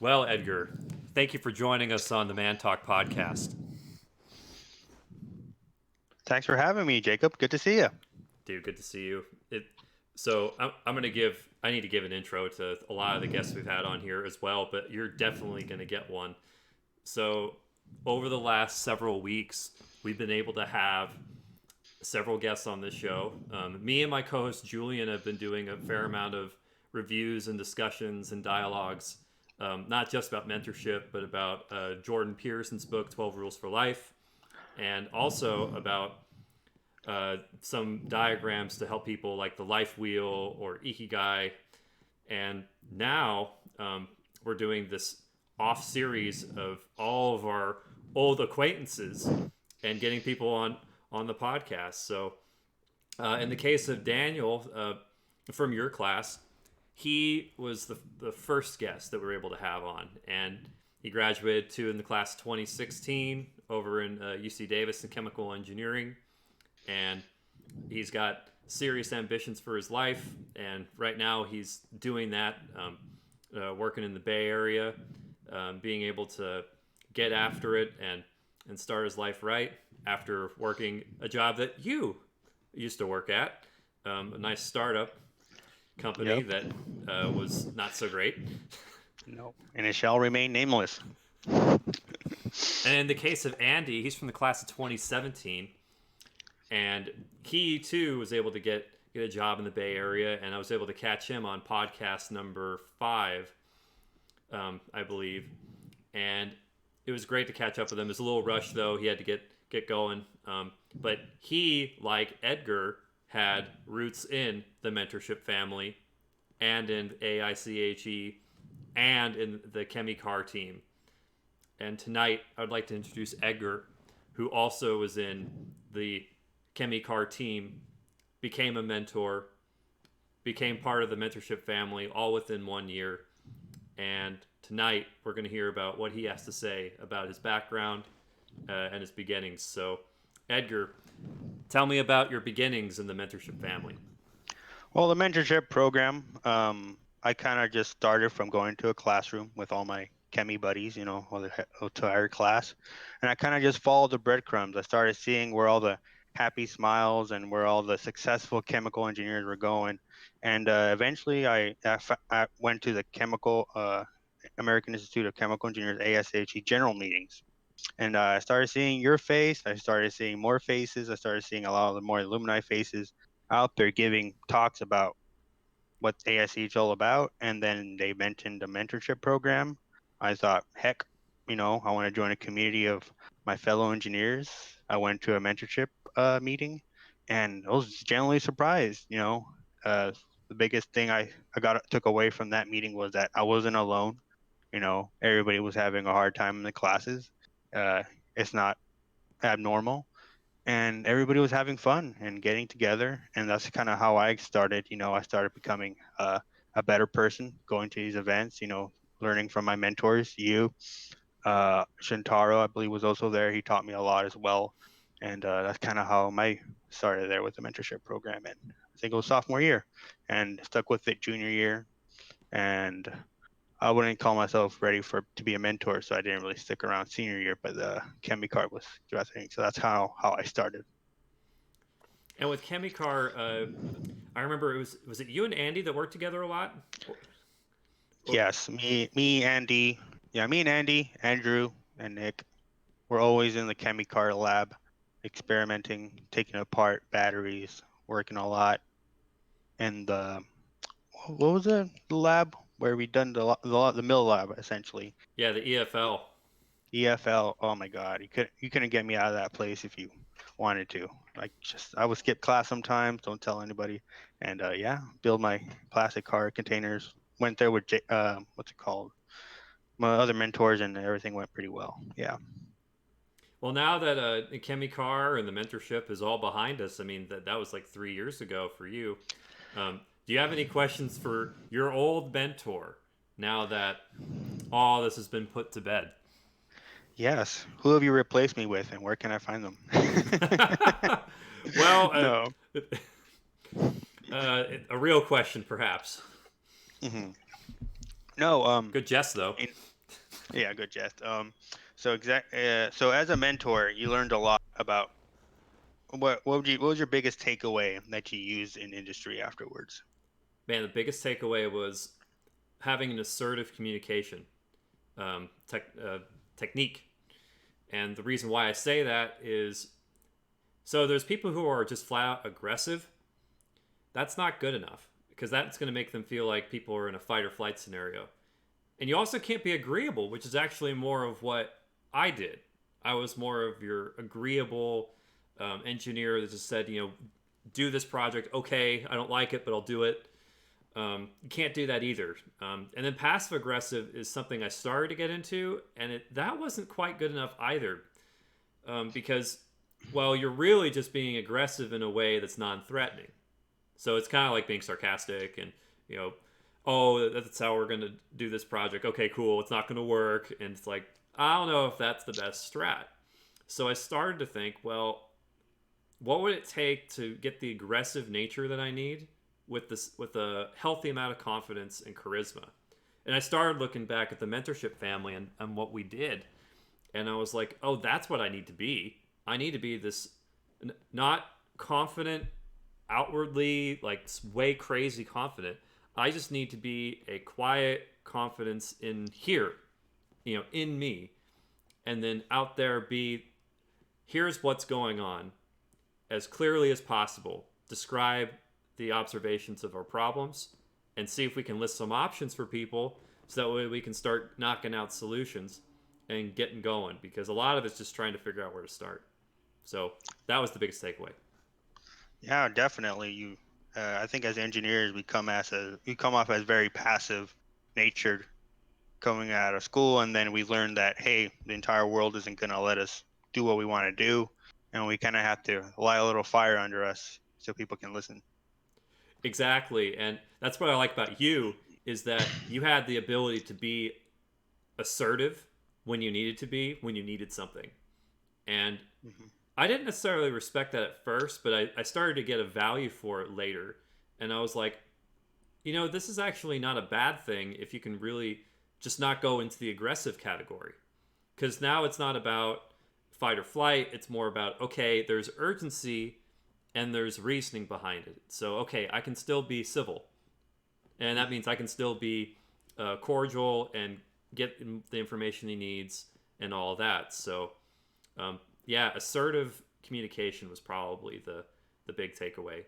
Well, Edgar, thank you for joining us on the Man Talk podcast. Thanks for having me, Jacob. Good to see you. Dude, good to see you. I'm going to give, I need to give an intro to a lot of the guests we've had on here as well, but you're definitely going to get one. So, over the last several weeks, we've been able to have several guests on this show. Me and my co host Julian have been doing a fair amount of reviews and discussions and dialogues, not just about mentorship, but about Jordan Peterson's book, 12 Rules for Life, and also about some diagrams to help people like the life wheel or ikigai. And now we're doing this off series of all of our old acquaintances and getting people on the podcast. So in the case of Daniel from your class, he was the first guest that we were able to have on, and he graduated too in the class 2016 over in UC Davis in chemical engineering, and he's got serious ambitions for his life, and right now he's doing that, working in the Bay Area, being able to get after it and start his life right after working a job that you used to work at, a nice startup company Yep. that was not so great. No. And it shall remain nameless. And in the case of Andy, he's from the class of 2017, and he too was able to get a job in the Bay Area, and I was able to catch him on podcast number 5, I believe, and it was great to catch up with him. It was a little rush though; he had to get going, but he, like Edgar, had roots in the mentorship family, and in AICHE, and in the ChemE car team. And tonight, I'd like to introduce Edgar, who also was in the ChemE car team, became a mentor, became part of the mentorship family, all within 1 year. And tonight, we're going to hear about what he has to say about his background and his beginnings. So, Edgar, tell me about your beginnings in the mentorship family. Well, the mentorship program, I kind of just started from going to a classroom with all my chemie buddies, all the entire class. And I kind of just followed the breadcrumbs. I started seeing where all the happy smiles and where all the successful chemical engineers were going. And eventually I went to the American Institute of Chemical Engineers, ASHE general meetings. And I started seeing your face. I started seeing more faces. I started seeing a lot of the more alumni faces out there giving talks about what ASE is all about. And then they mentioned a mentorship program. I thought, heck, I want to join a community of my fellow engineers. I went to a mentorship meeting, and I was generally surprised. The biggest thing I took away from that meeting was that I wasn't alone. Everybody was having a hard time in the classes. Uh, it's not abnormal, and everybody was having fun and getting together, and that's kind of how I started. I started becoming a better person, going to these events, learning from my mentors. Shintaro, I believe, was also there. He taught me a lot as well, and that's kind of how my started there with the mentorship program. And I think it was sophomore year, and stuck with it junior year. And I wouldn't call myself ready to be a mentor, so I didn't really stick around senior year. But the chemi card was graduating, so that's how I started. And with ChemE car, I remember was it you and Andy that worked together a lot? Or Yes, Andy, yeah, me and Andy, Andrew, and Nick were always in the chemi car lab, experimenting, taking apart batteries, working a lot. And what was it? The lab where we done the mill lab essentially. yeah, the EFL. EFL. Oh my God, you couldn't get me out of that place if you wanted to. I would skip class sometimes. Don't tell anybody. And yeah, build my plastic car containers. Went there with what's it called? My other mentors, and everything went pretty well. Yeah. Well, now that ChemE car and the mentorship is all behind us, I mean that was like 3 years ago for you. Do you have any questions for your old mentor now that all this has been put to bed? Yes. Who have you replaced me with, and where can I find them? Well, No. a real question, perhaps. hmm No. Good jest, though. Yeah, good jest. So as a mentor, you learned a lot about what was your biggest takeaway that you used in industry afterwards? Man, the biggest takeaway was having an assertive communication technique. And the reason why I say that is so there's people who are just flat out aggressive. That's not good enough because that's going to make them feel like people are in a fight or flight scenario. And you also can't be agreeable, which is actually more of what I did. I was more of your agreeable engineer that just said, do this project. Okay, I don't like it, but I'll do it. You can't do that either. And then passive aggressive is something I started to get into, and that wasn't quite good enough either. Because, well, you're really just being aggressive in a way that's non-threatening. So it's kind of like being sarcastic and, you know, oh, that's how we're going to do this project. Okay, cool. It's not going to work. And it's like, I don't know if that's the best strat. So I started to think, well, what would it take to get the aggressive nature that I need with a healthy amount of confidence and charisma? And I started looking back at the mentorship family and what we did. And I was like, oh, that's what I need to be. I need to be this not confident outwardly, like way crazy confident. I just need to be a quiet confidence in here, in me. And then out there be, here's what's going on as clearly as possible. Describe the observations of our problems and see if we can list some options for people so that way we can start knocking out solutions and getting going because a lot of it's just trying to figure out where to start. So that was the biggest takeaway. Yeah, definitely. I think as engineers, we come off as very passive natured coming out of school, and then we learn that hey, the entire world isn't gonna let us do what we want to do, and we kind of have to light a little fire under us so people can listen. Exactly. And that's what I like about you is that you had the ability to be assertive when you needed to be, when you needed something. And Hmm. I didn't necessarily respect that at first, but I started to get a value for it later. And I was like, this is actually not a bad thing if you can really just not go into the aggressive category. Because now it's not about fight or flight, it's more about, okay, there's urgency and there's reasoning behind it. So, okay, I can still be civil. And that means I can still be cordial and get the information he needs and all that. So, yeah, assertive communication was probably the big takeaway,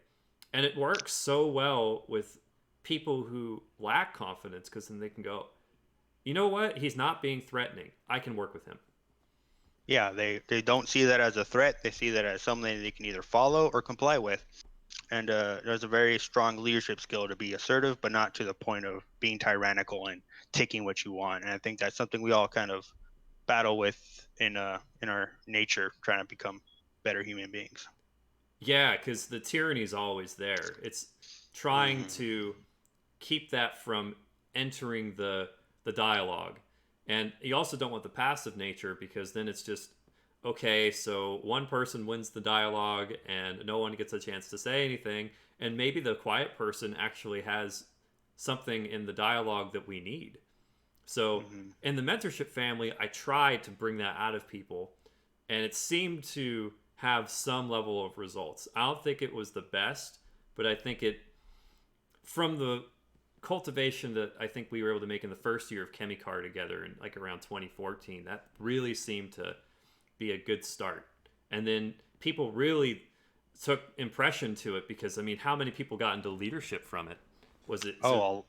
and it works so well with people who lack confidence because then they can go, you know what? He's not being threatening. I can work with him. Yeah, they don't see that as a threat. They see that as something they can either follow or comply with. And there's a very strong leadership skill to be assertive, but not to the point of being tyrannical and taking what you want. And I think that's something we all kind of battle with in our nature, trying to become better human beings. Yeah, because the tyranny is always there. It's trying Hmm. to keep that from entering the dialogue. And you also don't want the passive nature because then it's just okay, so one person wins the dialogue and no one gets a chance to say anything and maybe the quiet person actually has something in the dialogue that we need. So Hmm. in the mentorship family, I tried to bring that out of people and it seemed to have some level of results. I don't think it was the best, but I think it from the cultivation that I think we were able to make in the first year of ChemE together in like around 2014, that really seemed to be a good start. And then people really took impression to it because I mean, how many people got into leadership from it? Was it so? Oh,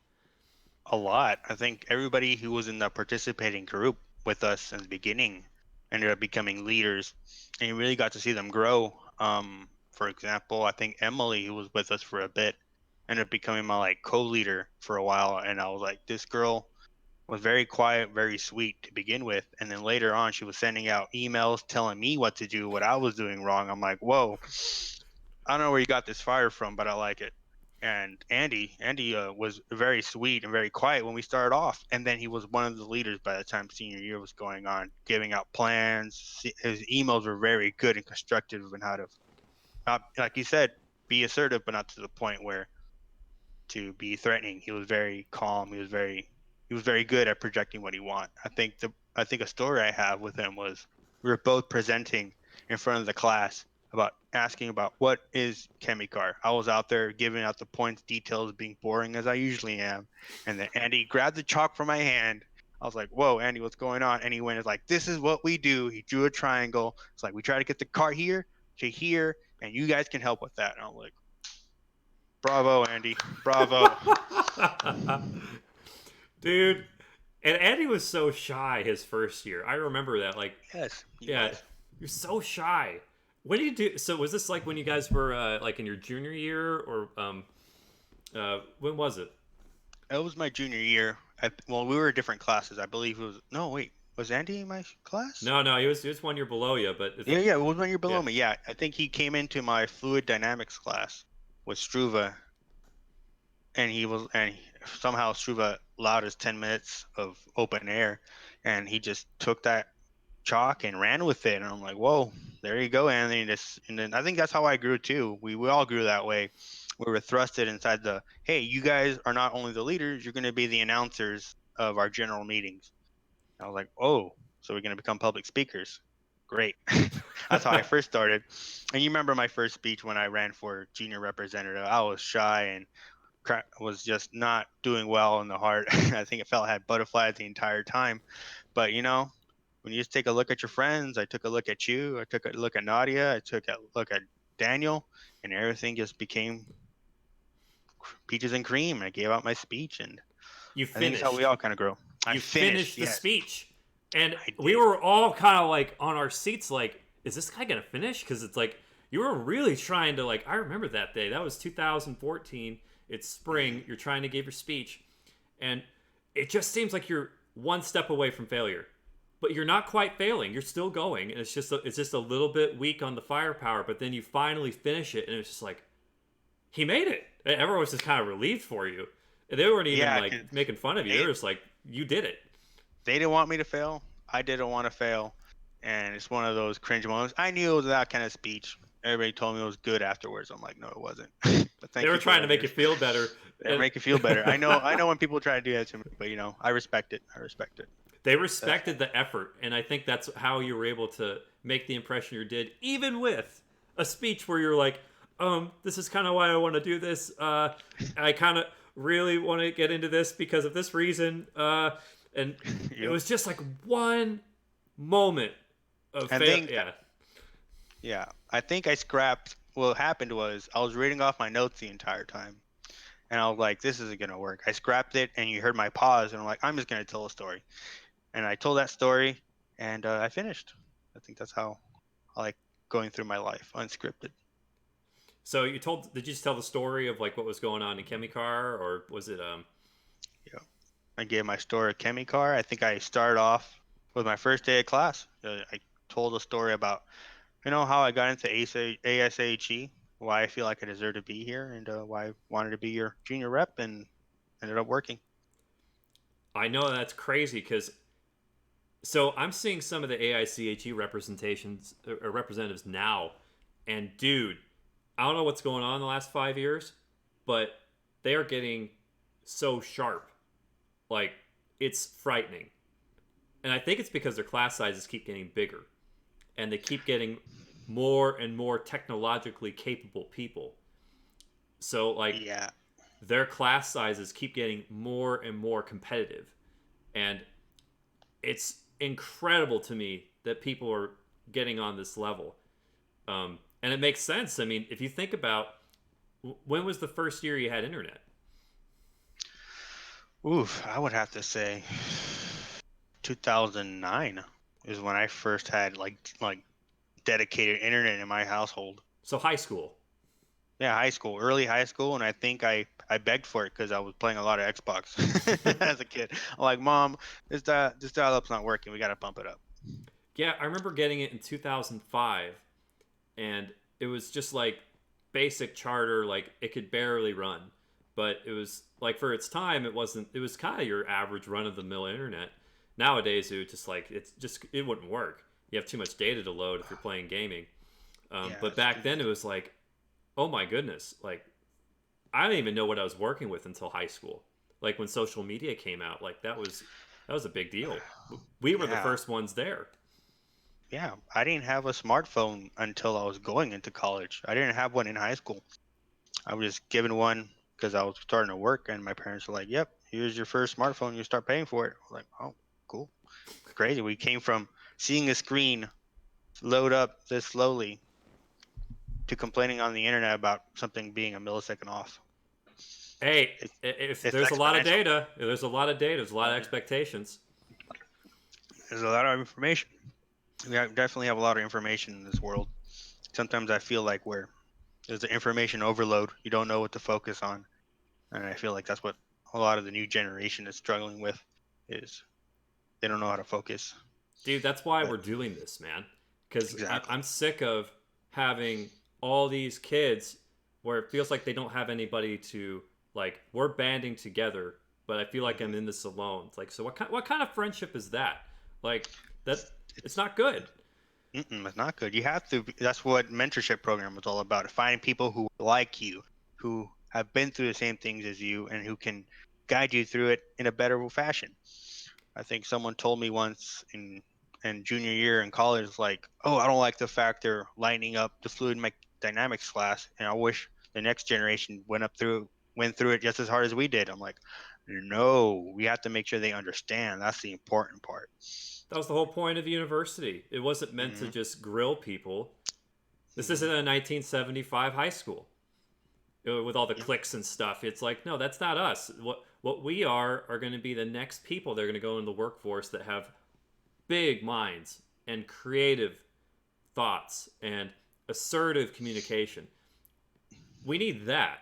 a lot. I think everybody who was in the participating group with us in the beginning ended up becoming leaders, and you really got to see them grow. For example, I think Emily, who was with us for a bit, ended up becoming my like co-leader for a while, and I was like, this girl was very quiet, very sweet to begin with, and then later on, she was sending out emails telling me what to do, what I was doing wrong. I'm like, whoa, I don't know where you got this fire from, but I like it. And Andy was very sweet and very quiet when we started off, and then he was one of the leaders by the time senior year was going on, giving out plans. His emails were very good and constructive and how to, not like you said, be assertive, but not to the point where to be threatening. He was very calm. He was very he was very good at projecting what he want. I think a story I have with him was we were both presenting in front of the class about asking about what is ChemE. I was out there giving out the points, details, being boring as I usually am, and then Andy grabbed the chalk from my hand. I was like, "Whoa, Andy, what's going on?" And he went, "It's like this is what we do." He drew a triangle. It's like we try to get the car here to here, and you guys can help with that. And I'm like, "Bravo, Andy, bravo." Dude, and Andy was so shy his first year. I remember that. Like, Yes, he yeah, was. you're so shy. When did you do? So was this like when you guys were like in your junior year, or when was it? It was my junior year. Well, we were different classes. I believe it was. No, wait. Was Andy in my class? No, no, he was 1 year below you, but it's, Yeah, yeah. It was 1 year yeah. below me. Yeah, I think he came into my fluid dynamics class with Struva, and somehow Struva allowed us 10 minutes of open air, and he just took that chalk and ran with it. And I'm like, whoa, there you go, Anthony. And then I think that's how I grew too. We all grew that way. We were thrusted inside the, hey, you guys are not only the leaders, you're going to be the announcers of our general meetings. I was like, oh, so we're going to become public speakers. Great. That's how I first started. And you remember my first speech when I ran for junior representative. I was shy and was just not doing well in the heart. I think it felt I had butterflies the entire time. But when you just take a look at your friends, I took a look at you, I took a look at Nadia, I took a look at Daniel, and everything just became peaches and cream. I gave out my speech, and You I think it's how we finished. all kind of grow. I You finished, finished the yes, speech, and I we did. were all kind of like on our seats, like, is this guy gonna finish? Because it's like you were really trying to, like. I remember that day. That was 2014. It's spring. You're trying to give your speech, and it just seems like you're one step away from failure, but you're not quite failing. You're still going, and it's just a little bit weak on the firepower. But then you finally finish it, and it's just like he made it. Everyone was just kind of relieved for you. They weren't even Yeah, like 'cause making fun of you. They they were just like, you did it. they didn't want me to fail. I didn't want to fail, and it's one of those cringe moments. I knew it was that kind of speech. Everybody told me it was good afterwards. I'm like, no, it wasn't. But They thank were you for trying to letting me. make you feel better, They and make you feel better. I know when people try to do that to me, but I respect it. I respect it. they That's respected the effort. And I think that's how you were able to make the impression you did, even with a speech where you're like, this is kind of why I want to do this. I kind of really want to get into this because of this reason. And it yep. was just like one moment of I fail. think Yeah. yeah, I think I scrapped. What happened was I was reading off my notes the entire time, and I was like, "This isn't gonna work." I scrapped it, and you heard my pause, and I'm like, "I'm just gonna tell a story," and I told that story, and I finished. I think that's how I like going through my life, unscripted. So did you just tell the story of like what was going on in Chemicar, or was it, Yeah, I gave my story at ChemiCar. I think I started off with my first day of class. I told a story about how I got into ASAHE, why I feel like I deserve to be here, and why I wanted to be your junior rep, and ended up working. I know that's crazy because so I'm seeing some of the AICHE representations or representatives now, and dude, I don't know what's going on in the last 5 years, but they are getting so sharp, like it's frightening. And I think it's because their class sizes keep getting bigger, and they keep getting more and more technologically capable people. So like Yeah, their class sizes keep getting more and more competitive, and it's incredible to me that people are getting on this level. And it makes sense. I mean, if you think about when was the first year you had internet? oof, I would have to say 2009 is when I first had like dedicated internet in my household. So high school. Yeah, high school, early high school, and I think I begged for it because I was playing a lot of Xbox as a kid. I'm like, Mom, this dial up's not working. We got to bump it up. Yeah, I remember getting it in 2005, and it was just like basic charter, like it could barely run. But it was like for its time, it wasn't. It was kind of your average run of the mill internet. Nowadays, it would just like it wouldn't work. You have too much data to load if you're playing gaming. Yeah, But it's back too then, much. it was like, oh my goodness, like I didn't even know what I was working with until high school. like when social media came out, like that was a big deal. We were the Yeah, first ones there. yeah. I didn't have a smartphone until I was going into college. I didn't have one in high school. I was just given one because I was starting to work, and my parents were like, "Yep, here's your first smartphone. You start paying for it." I was like, "Oh, cool, crazy." We came from seeing a screen load up this slowly to complaining on the internet about something being a millisecond off. Hey, It's if it's there's a lot of exponential. data, if there's a lot of data, there's a lot of Mhm. expectations. There's a lot of information. Definitely have a lot of information in this world. Sometimes I feel like there's an information overload. You don't know what to focus on, and I feel like that's what a lot of the new generation is struggling with. Is they don't know how to focus. Dude, that's why But we're doing this, man. Because exactly. I'm sick of having all these kids where it feels like they don't have anybody to, like, we're banding together, but I feel like I'm Hmm. in this alone. It's like, so what kind of friendship is that? Like, that it's It's not good. it's not good. You have to. That's what mentorship program was all about. Finding people who are like you, who have been through the same things as you, and who can guide you through it in a better fashion. I think someone told me once in junior year in college, like, "Oh, I don't like the fact they're lining up the fluid dynamics class, and I wish the next generation went through it just as hard as we did." I'm like, "No, we have to make sure they understand. That's the important part." That was the whole point of university. It wasn't meant to Hmm. just grill people. This Hmm. isn't a 1975 high school with all the Yeah. clicks and stuff. It's like, no, that's not us. What we are going to be the next people. They're going to go into the workforce that have big minds and creative thoughts and assertive communication. We need that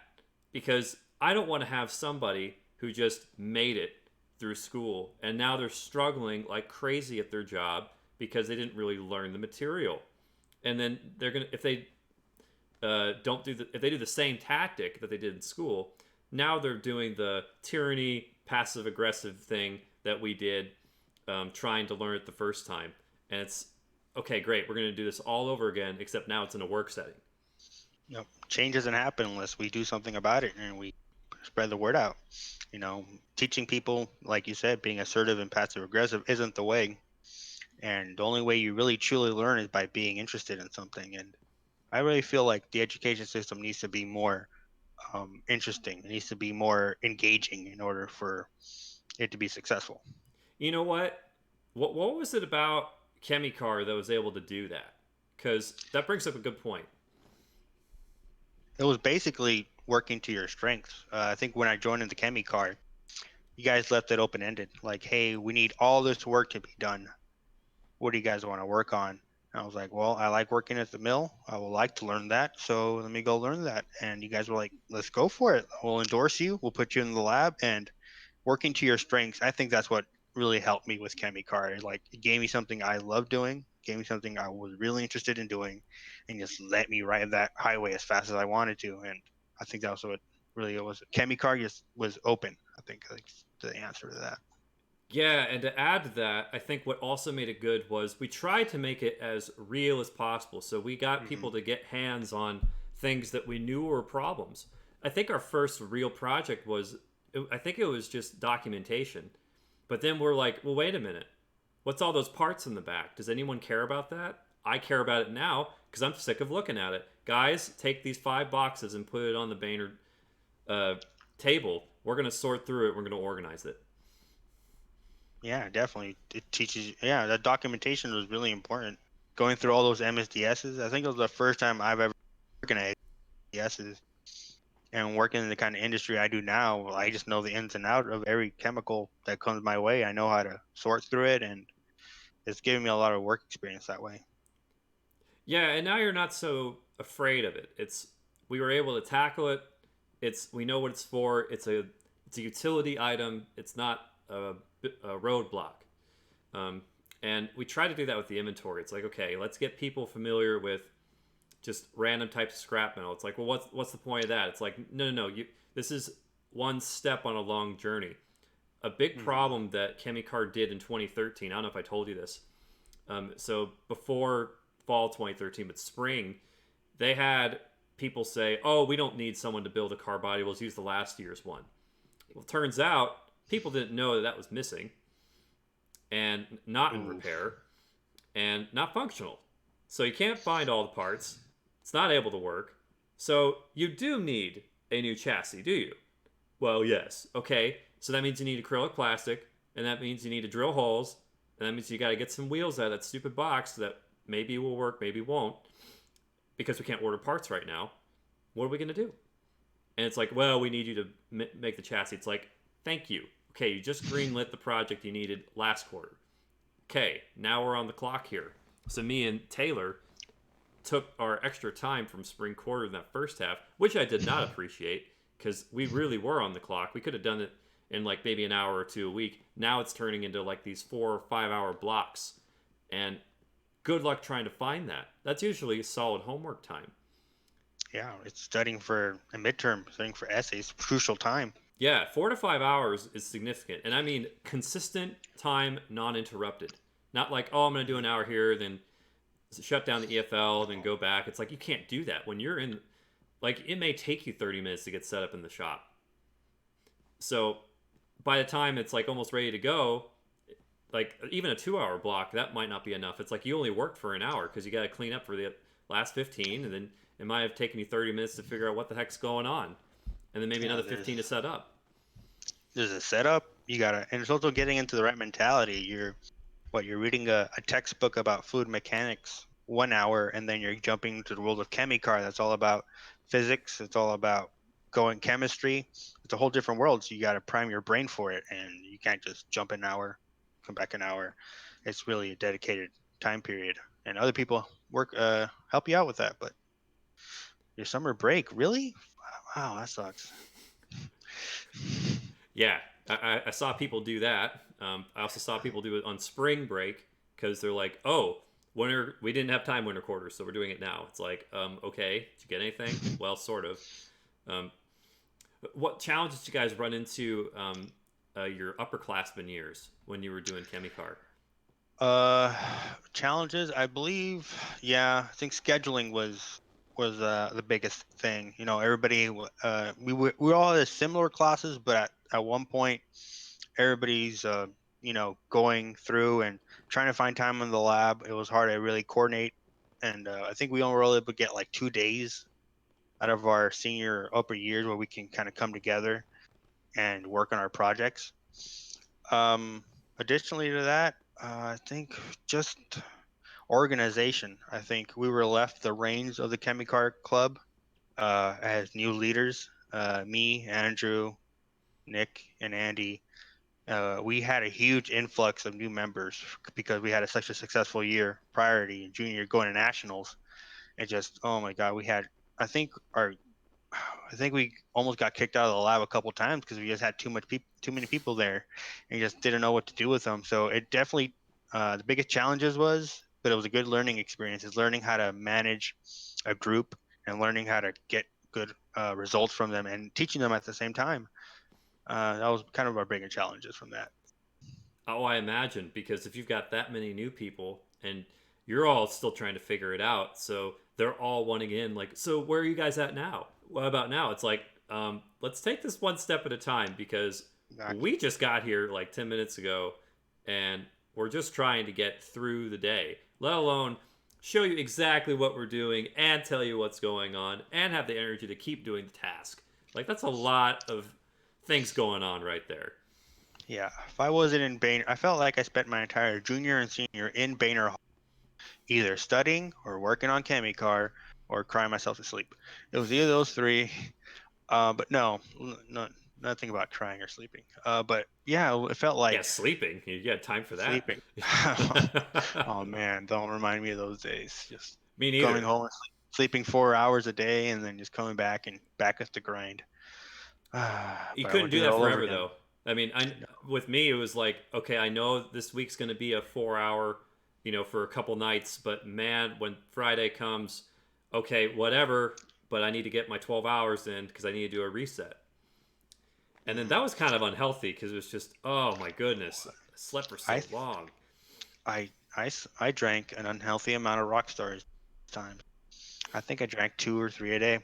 because I don't want to have somebody who just made it through school and now they're struggling like crazy at their job because they didn't really learn the material. And then they're gonna if they don't do if they do the same tactic that they did in school, now they're doing the tyranny passive aggressive thing that we did, trying to learn it the first time. And it's okay, great. We're going to do this all over again, except now it's in a work setting. Change doesn't happen unless we do something about it and we spread the word out. Teaching people, like you said, being assertive and passive aggressive isn't the way. And the only way you really truly learn is by being interested in something. And I really feel like the education system needs to be more interesting. It needs to be more engaging in order for it to be successful. You know what? What was it about ChemE that was able to do that? Because that brings up a good point. It was basically working to your strengths. I think when I joined in the Chemi card, you guys left it open ended. Like, hey, we need all this work to be done. What do you guys want to work on? And I was like, well, I like working at the mill. I would like to learn that. So let me go learn that. And you guys were like, let's go for it. We'll endorse you. We'll put you in the lab and working to your strengths. I think that's what really helped me with ChemiCard. Like it gave me something I love doing, gave me something I was really interested in doing, and just let me ride that highway as fast as I wanted to. And I think that was what really it was. ChemiCard just was open. I think like, the answer to that. Yeah, and to add to that, I think what also made it good was we tried to make it as real as possible. So we got Hmm. people to get hands on things that we knew were problems. I think our first real project was, I think it was just documentation. But then we're like, well, wait a minute. What's all those parts in the back? Does anyone care about that? I care about it now because I'm sick of looking at it. Guys, take these 5 boxes and put it on the Baynard uh, table. We're going to sort through it. We're going to organize it. Yeah, definitely. It teaches. Yeah, that documentation was really important. Going through all those MSDSs. I think it was the first time I've ever organized MSDSs. And working in the kind of industry I do now, I just know the ins and out of every chemical that comes my way. I know how to sort through it, and it's giving me a lot of work experience that way. Yeah, and now you're not so afraid of it. It's we were able to tackle it. It's we know what it's for. It's a utility item. It's not a roadblock. Um, and we try to do that with the inventory. It's like, okay, let's get people familiar with just random types of scrap metal. It's like, well, what's the point of that? It's like, no. This is one step on a long journey. A big Hmm. problem that ChemiCard did in 2013. I don't know if I told you this. So before fall 2013, but spring, they had people say, "Oh, we don't need someone to build a car body. We'll just use the last year's one." Well, it turns out people didn't know that that was missing and not in Ooh. repair and not functional. So you can't find all the parts. It's not able to work. So you do need a new chassis, do you? Well, yes. Okay. So that means you need acrylic plastic, and that means you need to drill holes, and that means you got to get some wheels out of that stupid box that maybe will work, maybe won't, because we can't order parts right now. What are we going to do? And it's like, well, we need you to make the chassis. It's like, thank you. Okay, you just greenlit the project you needed last quarter. Okay, now we're on the clock here. So me and Taylor took our extra time from spring quarter in that first half, which I did not appreciate because we really were on the clock. We could have done it in like maybe an hour or two a week. Now it's turning into like these 4 or 5 hour blocks. And good luck trying to find that. That's usually solid homework time. Yeah, it's studying for a midterm, studying for essays, crucial time. Yeah, 4 to 5 hours is significant. And I mean consistent time, non interrupted. Not like, oh, I'm going to do an hour here, then shut down the EFL, then go back. It's like you can't do that. When you're in, like, it may take you 30 minutes to get set up in the shop. So by the time it's like almost ready to go, like even a 2 hour block, that might not be enough. It's like you only worked for an hour because you got to clean up for the last 15, and then it might have taken you 30 minutes to figure out what the heck's going on, and then maybe Yeah, another 15 to set up. there's a setup. You gotta, and it's also getting into the right mentality. You're reading a textbook about fluid mechanics 1 hour, and then you're jumping into the world of chemicar. That's all about physics. It's all about going chemistry. It's a whole different world. So you got to prime your brain for it, and you can't just jump an hour, come back an hour. It's really a dedicated time period, and other people work help you out with that. But your summer break, really? Wow, that sucks. Yeah, I saw people do that. I also saw people do it on spring break because they're like, oh, winter, we didn't have time winter quarters, so we're doing it now. It's like, okay, did you get anything? Well, sort of. Um, what challenges did you guys run into your upperclassmen years when you were doing ChemiCar? Uh, challenges, I believe. Yeah, I think scheduling was the biggest thing. You know, we were all in similar classes, but at one point, everybody's going through and trying to find time in the lab. It was hard to really coordinate, and I think we only were able to get like 2 days out of our senior upper years where we can kind of come together and work on our projects. Um, Additionally to that, I think just organization. I think we were left the reins of the Chemicar Club as new leaders. Me, Andrew, Nick, and Andy. We had a huge influx of new members because we had such a successful year prior to junior year going to nationals. It just, oh my God, we had. I think our I think we almost got kicked out of the lab a couple times because we just had too many people there, and just didn't know what to do with them. So it definitely the biggest challenges was, but it was a good learning experience. Is learning how to manage a group and learning how to get good results from them and teaching them at the same time. That was kind of our bigger challenges from that. Oh, I imagine because if you've got that many new people and you're all still trying to figure it out, so they're all wanting in. Like, so where are you guys at now? What about now? It's like, let's take this one step at a time because Exactly. we just got here like 10 minutes ago, and we're just trying to get through the day. Let alone show you exactly what we're doing and tell you what's going on and have the energy to keep doing the task. Like that's a lot of things going on right there. Yeah. If I wasn't in Boehner, I felt like I spent my entire junior and senior in Boehner either studying or working on Chemicar or crying myself to sleep. It was either of those three. But no, no, nothing about crying or sleeping. But yeah, it felt Yeah, like sleeping. You got time for that. sleeping. Oh man, don't remind me of those days. Just Me coming neither. home and sleeping 4 hours a day, and then just coming back and back at the grind. You But I couldn't would do do it that all over forever again. though. I mean, I No. with me it was like, okay, I know this week's going to be a 4 hour, for a couple nights, but man, when Friday comes, okay, whatever, but I need to get my 12 hours in because I need to do a reset. And then Mm. that was kind of unhealthy because it was just, oh my goodness, I slept for I, so long. I drank an unhealthy amount of rock stars times. I think I drank 2 or 3 a day,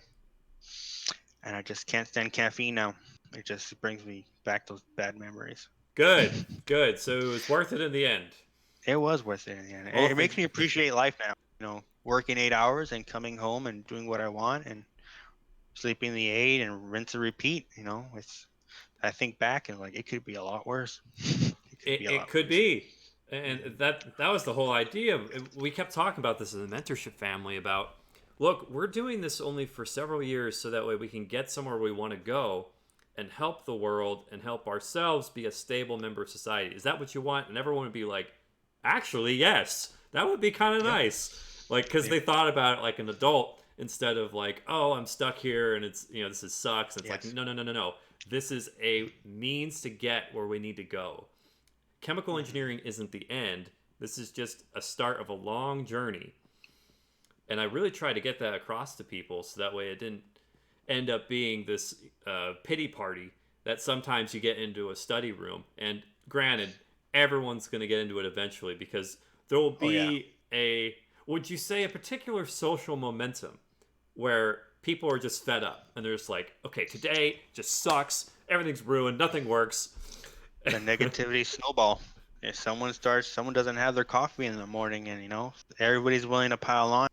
and I just can't stand caffeine now. It just brings me back those bad memories. Good, good. So it was worth it in the end. It was worth it in the end. Well, It makes me appreciate life now. Working 8 hours and coming home and doing what I want and sleeping the 8 and rinse and repeat. It's I think back and like it could be a lot worse. It could be a it lot could worse. be, and that was the whole idea. We kept talking about this in the mentorship family about, look, we're doing this only for several years so that way we can get somewhere we want to go and help the world and help ourselves be a stable member of society. Is that what you want? And everyone would be like, actually, yes, that would be kind of Yeah. nice. Like, because Yeah. they thought about it like an adult instead of like, oh, I'm stuck here and it's, this is sucks. It's like, Yes. no, no, no, no, no. This is a means to get where we need to go. Chemical Mhm. engineering isn't the end. This is just a start of a long journey. And I really tried to get that across to people so that way it didn't end up being this pity party that sometimes you get into a study room. And granted, everyone's going to get into it eventually because there will Oh yeah. be would you say, a particular social momentum where people are just fed up and they're just like, okay, today just sucks. Everything's ruined. Nothing works. The negativity snowball. If someone doesn't have their coffee in the morning, and everybody's willing to pile on,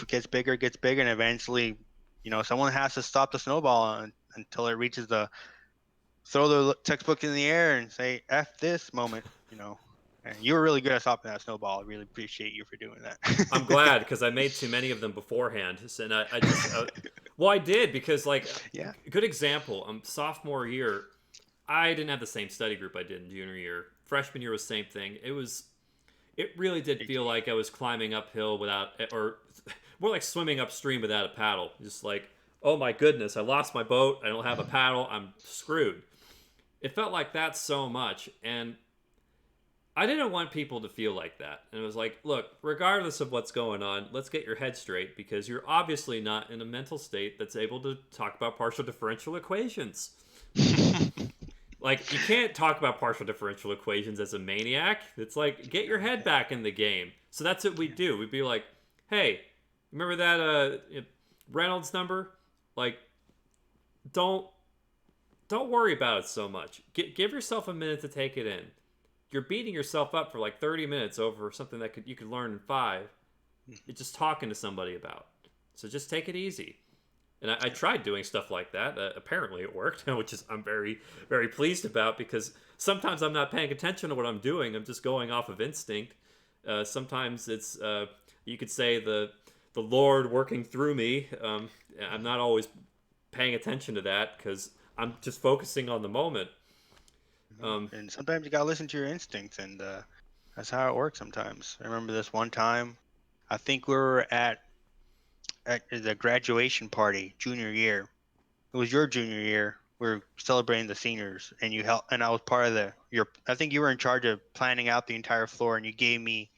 gets bigger, and eventually, someone has to stop the snowball until it reaches the throw the textbook in the air and say "F this" moment. And you were really good at stopping that snowball. I really appreciate you for doing I'm that. glad because I made too many of them beforehand, and I just well, I did because like Yeah. good example. Sophomore year, I didn't have the same study group I did in junior year. Freshman year was the same thing. It really did feel like I was climbing uphill without, or more like swimming upstream without a paddle. Just like, oh my goodness, I lost my boat. I don't have a paddle. I'm screwed. It felt like that so much, and I didn't want people to feel like that. And it was like, look, regardless of what's going on, let's get your head straight because you're obviously not in a mental state that's able to talk about partial differential equations. Like, you can't talk about partial differential equations as a maniac. It's like, get your head back in the game. So that's what we'd do. We'd be like, hey, remember that Reynolds number? Like, don't don't worry about it so much. Give yourself a minute to take it in. You're beating yourself up for like 30 minutes over something that you could learn in 5. It's just talking to somebody about. So just take it easy. And I tried doing stuff like that. Apparently it worked, which is I'm very, very pleased about because sometimes I'm not paying attention to what I'm doing. I'm just going off of instinct. Sometimes it's you could say the Lord working through me. I'm not always paying attention to that because I'm just focusing on the moment. Um, And sometimes you gotta listen to your instincts, and that's how it works. Sometimes I remember this one time. I think we were at the graduation party junior year. It was your junior year. We were celebrating the seniors, and you helped, and I was part of I think you were in charge of planning out the entire floor, and you gave me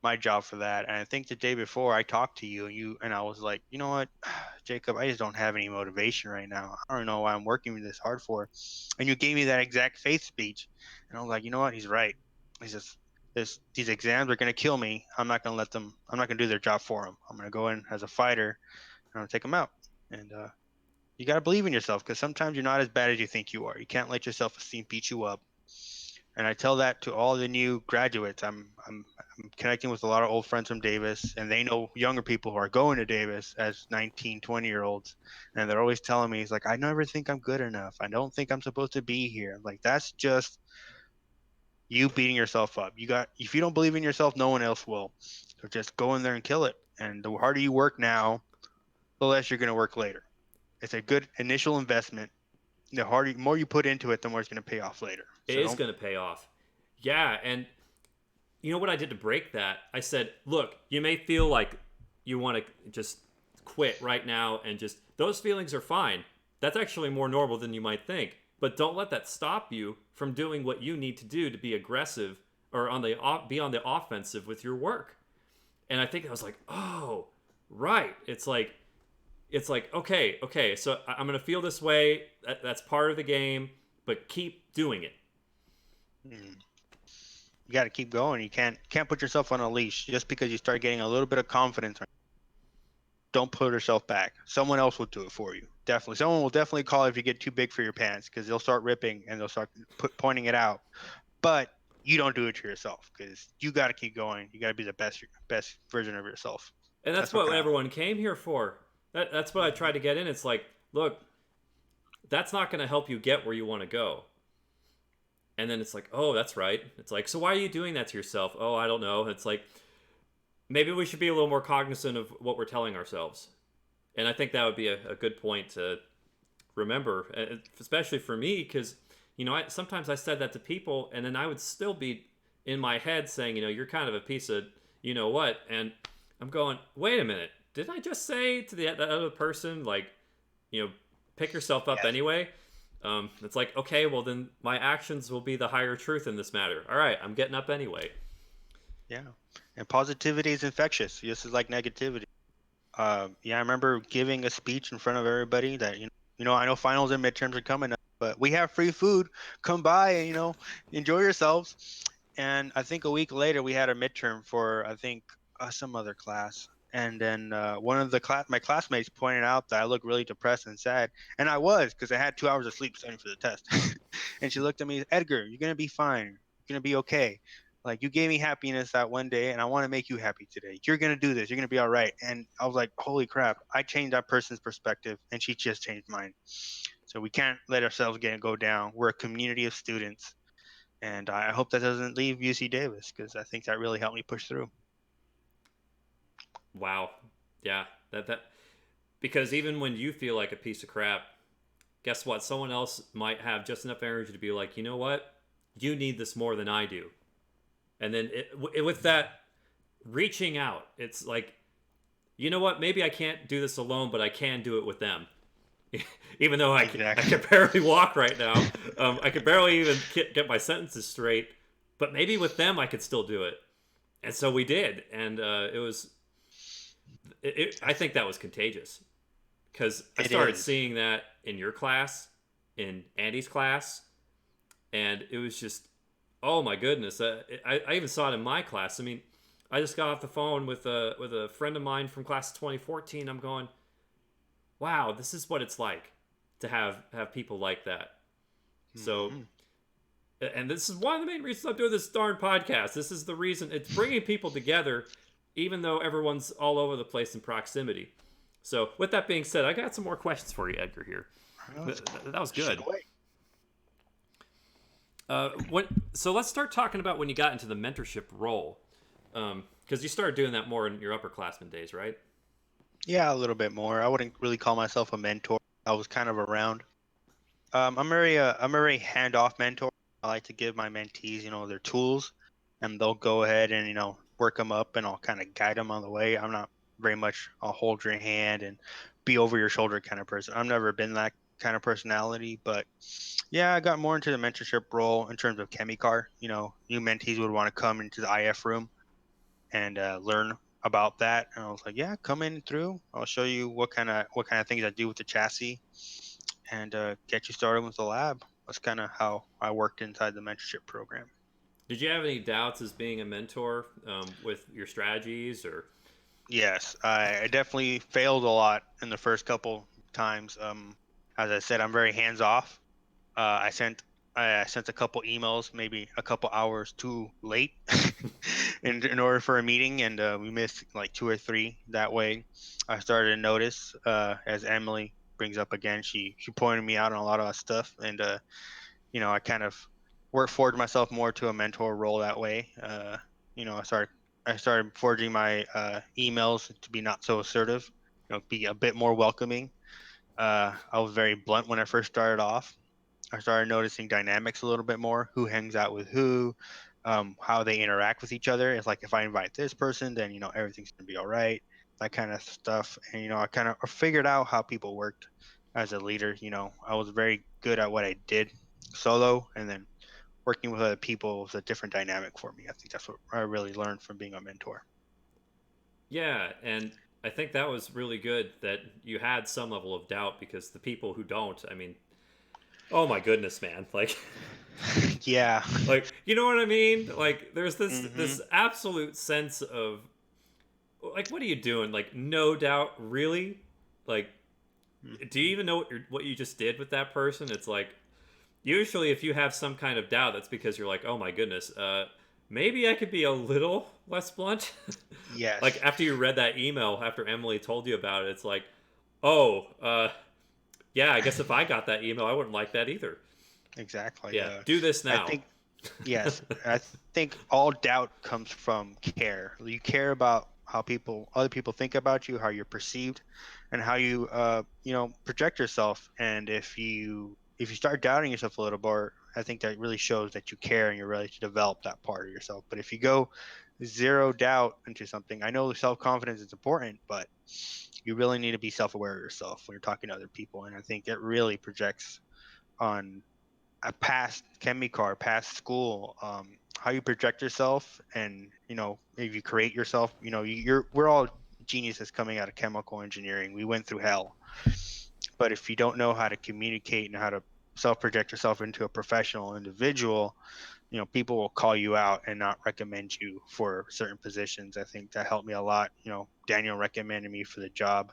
my job for that. And I think the day before I talked to you, and I was like, you know what, Jacob, I just don't have any motivation right now. I don't know why I'm working this hard for. And you gave me that exact faith speech, and I was like, you know what, he's right. He says, these exams are gonna kill me. I'm not gonna let them. I'm not gonna do their job for them. I'm gonna go in as a fighter, and I'm gonna take them out. And you gotta believe in yourself because sometimes you're not as bad as you think you are. You can't let your self-esteem beat you up. And I tell that to all the new graduates. I'm connecting with a lot of old friends from Davis, and they know younger people who are going to Davis as 19, 20-year-olds, and they're always telling me, "It's like I never think I'm good enough. I don't think I'm supposed to be here." Like that's just you beating yourself up. If you don't believe in yourself, no one else will. So just go in there and kill it. And the harder you work now, the less you're going to work later. It's a good initial investment. More you put into it, the more it's going to pay off later. it So is don't. going to pay off. Yeah, and you know what I did to break that? I said, look, you may feel like you want to just quit right now and just those feelings are fine. That's actually more normal than you might think. But don't let that stop you from doing what you need to do to be aggressive or be on the offensive with your work. And I think I was like, "Oh, right." It's like okay, so I'm going to feel this way. That's part of the game, but keep doing it. Mm, you got to keep going. You can't put yourself on a leash just because you start getting a little bit of confidence. don't put yourself back. Someone else will do it for you. Definitely, someone will definitely call if you get too big for your pants, because they'll start ripping and they'll start pointing it out. But you don't do it to yourself, because you got to keep going. You got to be the best version of yourself. And that's That's what what kind of. everyone came here for. That's what I tried to get in. It's like, look, that's not going to help you get where you want to go. And then it's like, oh, that's right. It's like, so why are you doing that to yourself? Oh, I don't know. It's like, maybe we should be a little more cognizant of what we're telling ourselves. And I think that would be a good point to remember, especially for me, because, sometimes I said that to people, and then I would still be in my head saying, you're kind of a piece of, what? And I'm going, wait a minute. Did I just say to the other person, like, pick yourself up Yes. anyway? It's like, okay, well, then my actions will be the higher truth in this matter. All right, I'm getting up anyway. Yeah. And positivity is infectious, just as like negativity. Yeah, I remember giving a speech in front of everybody that I know finals and midterms are coming up, but we have free food. Come by and enjoy yourselves. And I think a week later we had a midterm for, I think, some other class. And then one of my classmates pointed out that I looked really depressed and sad, and I was, because I had 2 hours of sleep studying for the test. And she looked at me, Edgar, you're gonna be fine. You're gonna be okay. Like, you gave me happiness that one day, and I want to make you happy today. You're gonna do this. You're gonna be all right. And I was like, holy crap! I changed that person's perspective, and she just changed mine. So we can't let ourselves go down. We're a community of students, and I hope that doesn't leave UC Davis, because I think that really helped me push through. Wow. Yeah. That because even when you feel like a piece of crap, guess what? Someone else might have just enough energy to be like, you know what? You need this more than I do. And then with that reaching out, it's like, you know what? Maybe I can't do this alone, but I can do it with them. Even though I Exactly. can barely walk right now, I can barely even get my sentences straight. But maybe with them, I could still do it. And so we did, and it was. I think that was contagious because I It started is. seeing that in your class, in Andy's class, and it was just, oh my goodness. I even saw it in my class. I mean, I just got off the phone with a friend of mine from class of 2014. I'm going, wow, this is what it's like to have people like that. So, Hmm. and this is one of the main reasons I'm doing this darn podcast. This is the reason it's bringing people together, even though everyone's all over the place in proximity. So, with that being said, I got some more questions for you, Edgar. Here, Let's that was shoot good. away. So let's start talking about when you got into the mentorship role, because you started doing that more in your upperclassmen days, right? Yeah, a little bit more. I wouldn't really call myself a mentor. I was kind of around. I'm a very hand-off mentor. I like to give my mentees, their tools, and they'll go ahead and work them up, and I'll kind of guide them on the way. I'm not very much a hold your hand and be over your shoulder kind of person. I've never been that kind of personality, but yeah, I got more into the mentorship role in terms of ChemE. New mentees would want to come into the IF room and learn about that. And I was like, yeah, come in through. I'll show you what kind of things I do with the chassis, and get you started with the lab. That's kind of how I worked inside the mentorship program. Did you have any doubts as being a mentor with your strategies or? Yes, I definitely failed a lot in the first couple times. As I said, I'm very hands off. I sent a couple emails, maybe a couple hours too late, in order for a meeting, and we missed like two or three that way. I started to notice, as Emily brings up again, she pointed me out on a lot of stuff, and I kind of worked forward myself more to a mentor role that way. I started forging my emails to be not so assertive, be a bit more welcoming. I was very blunt when I first started off. I started noticing dynamics a little bit more, who hangs out with who, how they interact with each other. It's like, if I invite this person, then everything's gonna be all right, that kind of stuff. And I kind of figured out how people worked as a leader. I was very good at what I did solo, and then working with other people was a different dynamic for me. I think that's what I really learned from being a mentor. Yeah, and I think that was really good that you had some level of doubt because the people who don't, I mean, oh my goodness, man, like, Yeah. like you know what I mean? Like, there's this Hmm. absolute sense of like, what are you doing? Like, no doubt, really? Like, do you Mhm. even know what you just did with that person? It's like, usually if you have some kind of doubt, that's because you're like, oh my goodness, maybe I could be a little less blunt. Like, Yes, after you read that email, after Emily told you about it, it's like, oh, yeah, I guess if I got that email, I wouldn't like that either. exactly. Yeah, do this I now. think yes, I think all doubt comes from care. You care about how other people think about you, how you're perceived, and how you, project yourself. And if you start doubting yourself a little more, I think that really shows that you care and you're ready to develop that part of yourself. But if you go zero doubt into something, I know self confidence is important, but you really need to be self aware of yourself when you're talking to other people. And I think it really projects on a past ChemE car, past school, how you project yourself, and if you create yourself, we're all geniuses coming out of chemical engineering. We went through hell, but if you don't know how to communicate and how to self-project yourself into a professional individual, people will call you out and not recommend you for certain positions. I think that helped me a lot. Daniel recommended me for the job,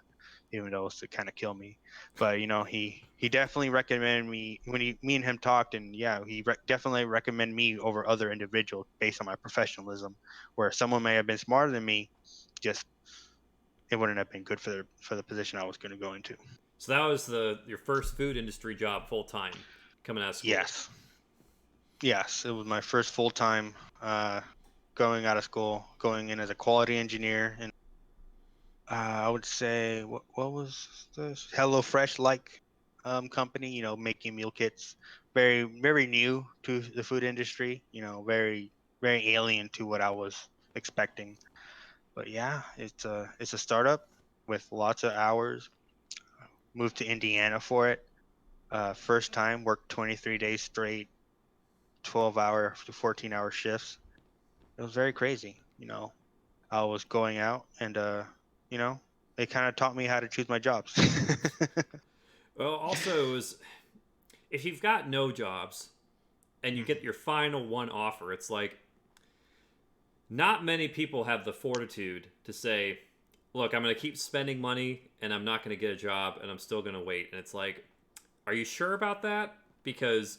even though it was to kind of kill me. But he definitely recommended me when me and him talked, and yeah, definitely recommended me over other individuals based on my professionalism. Where someone may have been smarter than me, just it wouldn't have been good for the position I was going to go into. So that was the your first food industry job full time coming out of school. Yes, yes, it was my first full time going out of school, going in as a quality engineer, and I would say what was this HelloFresh like company? Making meal kits, very very new to the food industry. Very very alien to what I was expecting. But yeah, it's a startup with lots of hours. Moved to Indiana for it. First time worked 23 days straight, 12-hour to 14-hour shifts. It was very crazy. I was going out and you know, it kind of taught me how to choose my jobs. Well, also, it was if you've got no jobs and you get your final one offer, it's like not many people have the fortitude to say, look, I'm going to keep spending money and I'm not going to get a job and I'm still going to wait. And it's like, are you sure about that? Because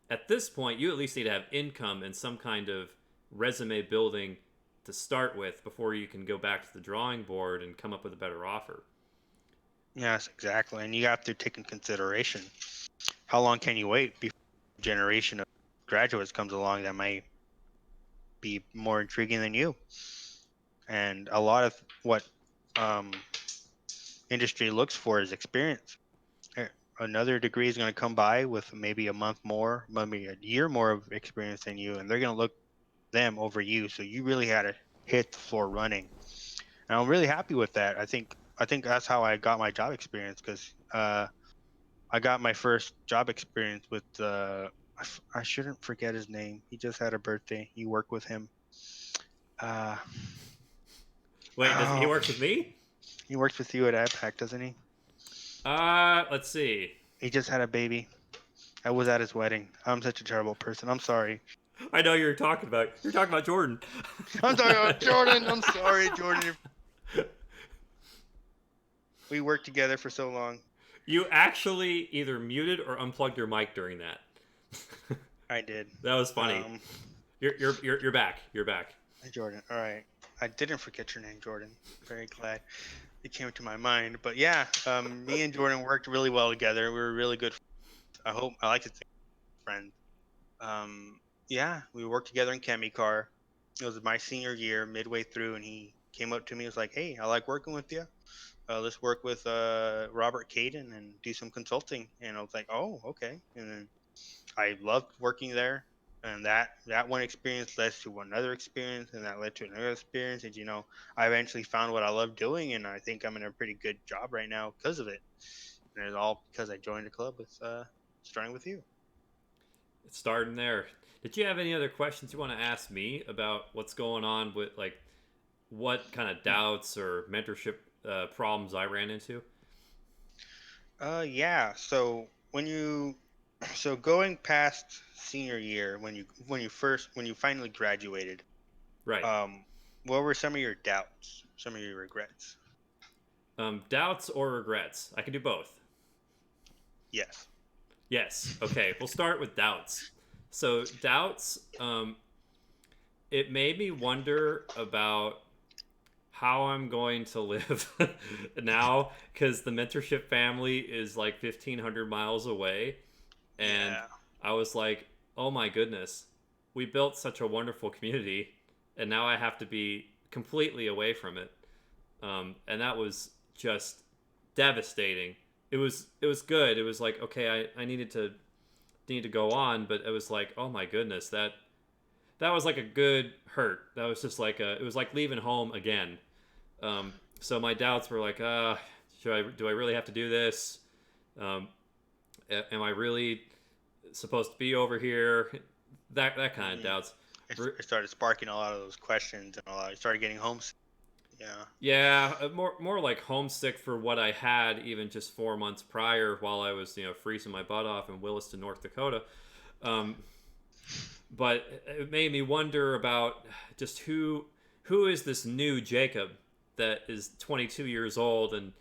at this point, you at least need to have income and some kind of resume building to start with before you can go back to the drawing board and come up with a better offer. Yes, exactly. And you have to take in consideration how long can you wait before a generation of graduates comes along that might be more intriguing than you. And a lot of what um, industry looks for is experience. Eh, Another degree is going to come by with maybe a month more, maybe a year more of experience than you, and they're going to look them over you. So you really had to hit the floor running. And I'm really happy with that. I think that's how I got my job experience because I got my first job experience with I shouldn't forget his name. He just had a birthday. You work with him. Uh, Wait, does he oh, works with me? he works with you at AdPack, doesn't he? Let's see. He just had a baby. I was at his wedding. I'm such a terrible person. I'm sorry. I know you're talking about. You're talking about Jordan. I'm talking about Jordan. I'm sorry, Jordan. We worked together for so long. You actually either muted or unplugged your mic during that. I did. That was funny. Um, You're back. You're back. Jordan. All right. I didn't forget your name, Jordan. Very glad it came to my mind. But yeah, me and Jordan worked really well together. We were really good. I like to think friends. Yeah, we worked together in Chemie Car. It was my senior year, midway through, and he came up to me and was like, "Hey, I like working with you. Let's work with Robert Caden and do some consulting." And I was like, "Oh, okay." And then I loved working there, and that one experience led to another experience, and that led to another experience. And I eventually found what I love doing, and I think I'm in a pretty good job right now because of it. And it's all because I joined a club with starting with you. It's starting there. Did you have any other questions you want to ask me about what's going on with like what kind of doubts or mentorship problems I ran into? Yeah. So so going past senior year, when you finally graduated, Right. um, What were some of your doubts? Some of your regrets? Doubts or regrets? I can do both. Yes. Yes. Okay. We'll start with doubts. So doubts. It made me wonder about how I'm going to live now because the mentorship family is like 1,500 miles away. And Yeah. I was like, oh my goodness, we built such a wonderful community. And now I have to be completely away from it. And that was just devastating. It was good. It was like, okay, I need to go on, but it was like, oh my goodness, that was like a good hurt. That was just like it was like leaving home again. So my doubts were like, do I really have to do this? Um, am I really supposed to be over here? That kind of Mm-hmm. doubts. It started sparking a lot of those questions and a lot. I started getting homesick. Yeah. Yeah, more like homesick for what I had even just 4 months prior, while I was freezing my butt off in Williston, North Dakota. Um, but it made me wonder about just who is this new Jacob that is 22 years old and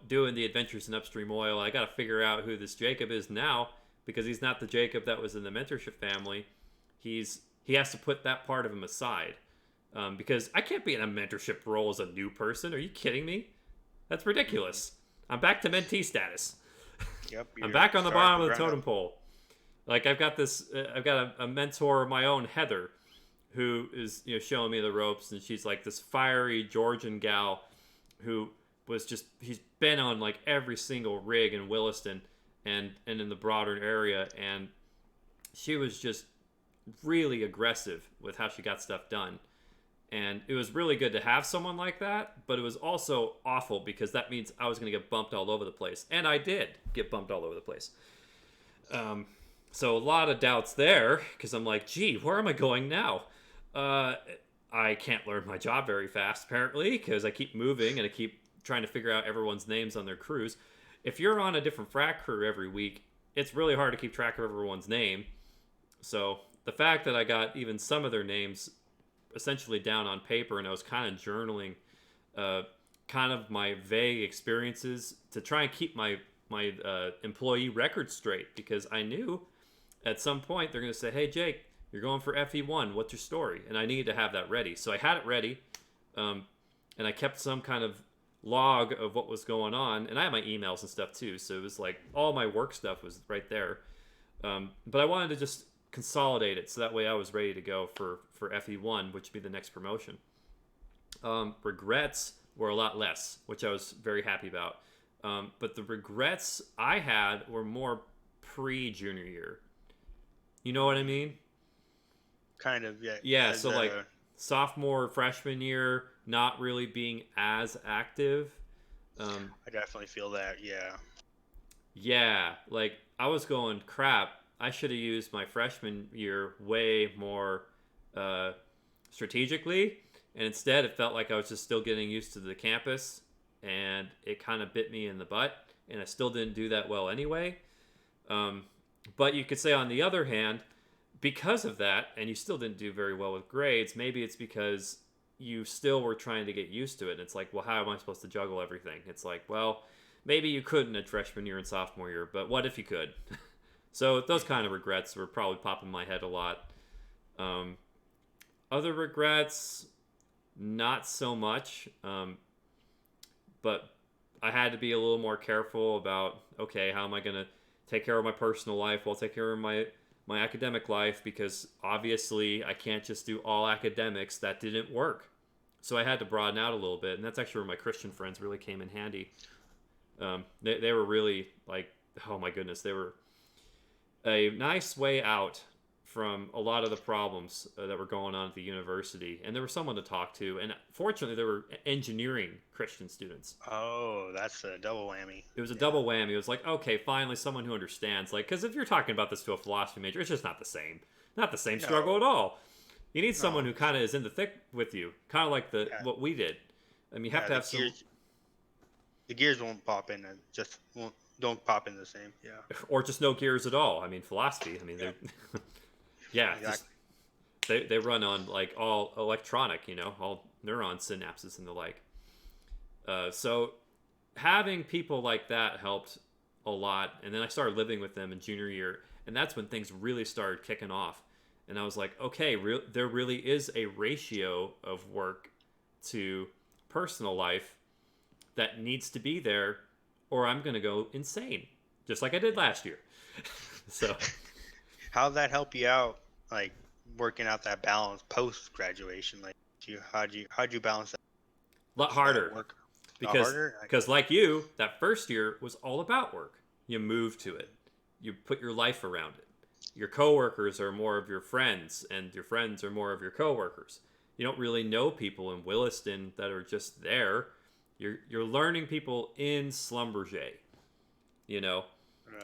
doing the adventures in upstream oil. I got to figure out who this Jacob is now because he's not the Jacob that was in the mentorship family. He has to put that part of him aside because I can't be in a mentorship role as a new person. Are you kidding me? That's Mm-hmm. ridiculous. I'm back to mentee status. Yep. I'm You're back on the starting bottom from of the ground up. totem pole. Like I've got a mentor of my own, Heather, who is showing me the ropes, and she's like this fiery Georgian gal who he's been on like every single rig in Williston and in the broader area, and she was just really aggressive with how she got stuff done. And it was really good to have someone like that, but it was also awful because that means I was going to get bumped all over the place. And I did get bumped all over the place. Um, so a lot of doubts there because I'm like, gee, where am I going now? Uh, I can't learn my job very fast, apparently, because I keep moving and I keep trying to figure out everyone's names on their crews. If you're on a different frac crew every week, it's really hard to keep track of everyone's name. So the fact that I got even some of their names essentially down on paper and I was kind of journaling uh, kind of my vague experiences to try and keep my employee record straight because I knew at some point they're going to say, "Hey Jake, you're going for FE1. What's your story?" And I needed to have that ready, so I had it ready, um, and I kept some kind of log of what was going on, and I had my emails and stuff too. So it was like all my work stuff was right there. But I wanted to just consolidate it so that way I was ready to go for FE1, which would be the next promotion. Regrets were a lot less, which I was very happy about. But the regrets I had were more pre junior year. You know what I Mm-hmm. mean? Kind of. Yeah. Yeah, As so like sophomore, freshman year, not really being as active. Um, I definitely feel that. Yeah. yeah, like I was going crap. I should have used my freshman year way more uh, strategically, and instead it felt like I was just still getting used to the campus, and it kind of bit me in the butt, and I still didn't do that well anyway. Um, but you could say on the other hand, because of that, and you still didn't do very well with grades, maybe it's because you still were trying to get used to it. And it's like, well, how am I supposed to juggle everything? It's like, well, maybe you couldn't at freshman year and sophomore year, but what if you could? So those kind of regrets were probably popping in my head a lot. Um, Other regrets, not so much. But I had to be a little more careful about okay, how am I going to take care of my personal life while take care of my academic life because obviously I can't just do all academics. That didn't work. So I had to broaden out a little bit, and that's actually where my Christian friends really came in handy. They were really like, oh my goodness, they were a nice way out from a lot of the problems that were going on at the university. And there was someone to talk to. And fortunately, there were engineering Christian students. Oh, that's a double whammy. It was a Yeah. double whammy. It was like, okay, finally, someone who understands. Like, because if you're talking about this to a philosophy major, it's just not the same. Not the same struggle No. at all. You need someone No. who kind of is in the thick with you, kind of like the Yeah. what we did. I mean, you have Yeah. to have some, The gears won't pop in. And just won't don't pop in the same. Yeah. or just no gears at all. I mean, philosophy. I mean, Yeah. they're, yeah, just Exactly. they run on like all electronic, all neuron synapses and the like. So having people like that helped a lot. And then I started living with them in junior year, and that's when things really started kicking off. And I was like, okay, there really is a ratio of work to personal life that needs to be there, or I'm going to go insane, just like I did last year. So, How'd that help you out, like working out that balance post graduation? Like, how'd you balance that? a lot That harder work a lot because harder? like you, that first year was all about work. You moved to it, you put your life around it. Your coworkers are more of your friends, and your friends are more of your coworkers. You don't really know people in Williston that are just there. You're learning people in Schlumberger, you know.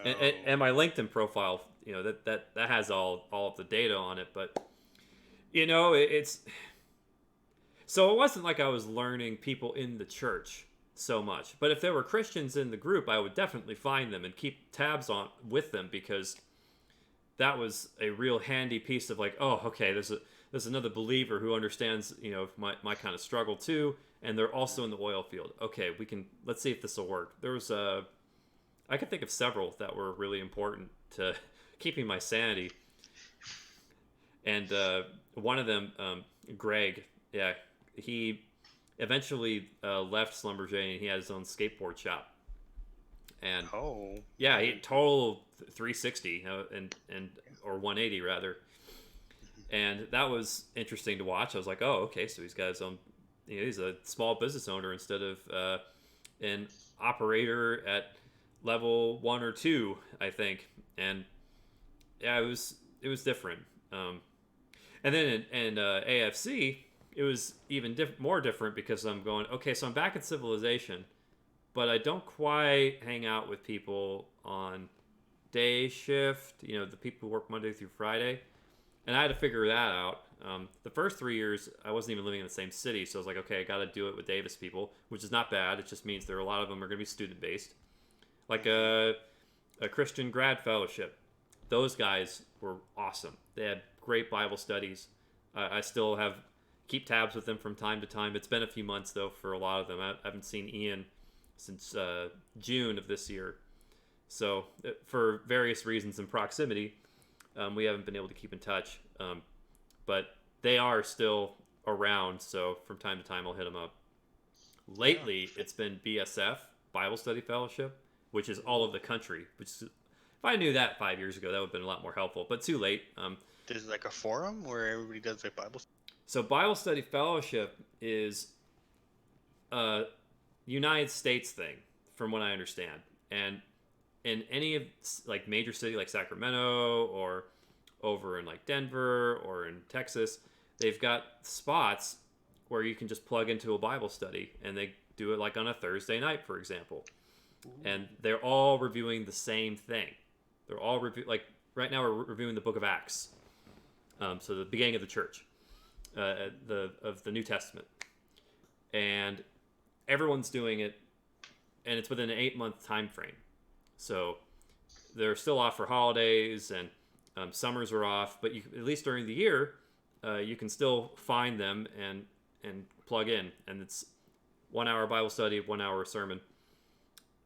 And my LinkedIn profile, that has all of the data on it. But it's so it wasn't like I was learning people in the church so much. But if there were Christians in the group, I would definitely find them and keep tabs on with them, because that was a real handy piece of like, oh, okay, there's another believer who understands, my kind of struggle too, and they're also in the oil field. Okay, let's see if this will work. I could think of several that were really important to keeping my sanity. And one of them, Greg, yeah, he eventually left Schlumberger, and he had his own skateboard shop. And yeah, he total 360 and or 180 rather. And that was interesting to watch. I was like, oh, okay, so he's got his own. He's a small business owner instead of an operator at level 1 or 2, I think. And yeah, it was different. And then in AFC, it was even more different, because I'm going, okay, so I'm back in civilization, but I don't quite hang out with people on day shift, the people who work Monday through Friday. And I had to figure that out. The first 3 years, I wasn't even living in the same city, so I was like, okay, I got to do it with Davis people, which is not bad. It just means a lot of them are going to be student-based. Like a Christian grad fellowship. Those guys were awesome. They had great Bible studies. I still keep tabs with them from time to time. It's been a few months, though, for a lot of them. I haven't seen Ian since June of this year. So for various reasons and proximity, we haven't been able to keep in touch. But they are still around, so from time to time I'll hit them up. Lately, it's been BSF, Bible Study Fellowship, which is all over the country. If I knew that 5 years ago, that would have been a lot more helpful, but too late. There's like a forum where everybody does like Bible. So Bible Study Fellowship is a United States thing, from what I understand. And in any of like major city like Sacramento, or over in like Denver or in Texas, they've got spots where you can just plug into a Bible study, and they do it like on a Thursday night, for example. And they're all reviewing the same thing. They're all like right now we're reviewing the book of Acts. So the beginning of the church, of the New Testament. And everyone's doing it, and it's within an 8-month time frame. So they're still off for holidays, and summers are off, but at least during the year, you can still find them and plug in. And it's 1 hour Bible study, 1 hour sermon.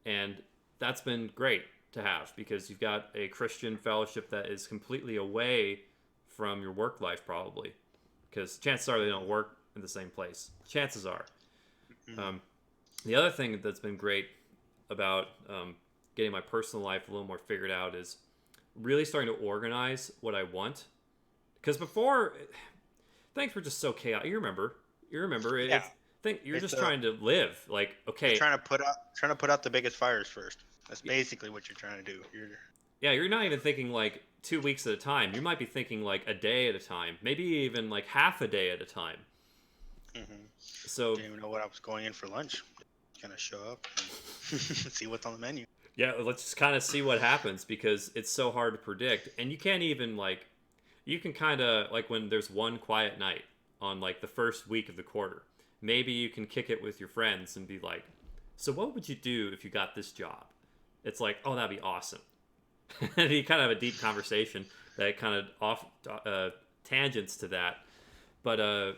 And that's been great to have, because you've got a Christian fellowship that is completely away from your work life, probably, because chances are they don't work in the same place. Chances are. The other thing that's been great about getting my personal life a little more figured out is really starting to organize what I want. Because before, things were just so chaotic. You remember? Yeah. You're just trying to live. Like, okay, you're trying to put out the biggest fires first. That's basically what you're trying to do. You're not even thinking like 2 weeks at a time. You might be thinking like a day at a time, maybe even like half a day at a time. So didn't even know what I was going in for lunch. Gonna show up and see what's on the menu. Yeah, let's just kind of see what happens, because it's so hard to predict, and you can't even like, you can kind of like when there's one quiet night on like the first week of the quarter, maybe you can kick it with your friends and be like, so what would you do if you got this job? It's like, oh, that'd be awesome. And you kind of have a deep conversation that kind of tangents to that, but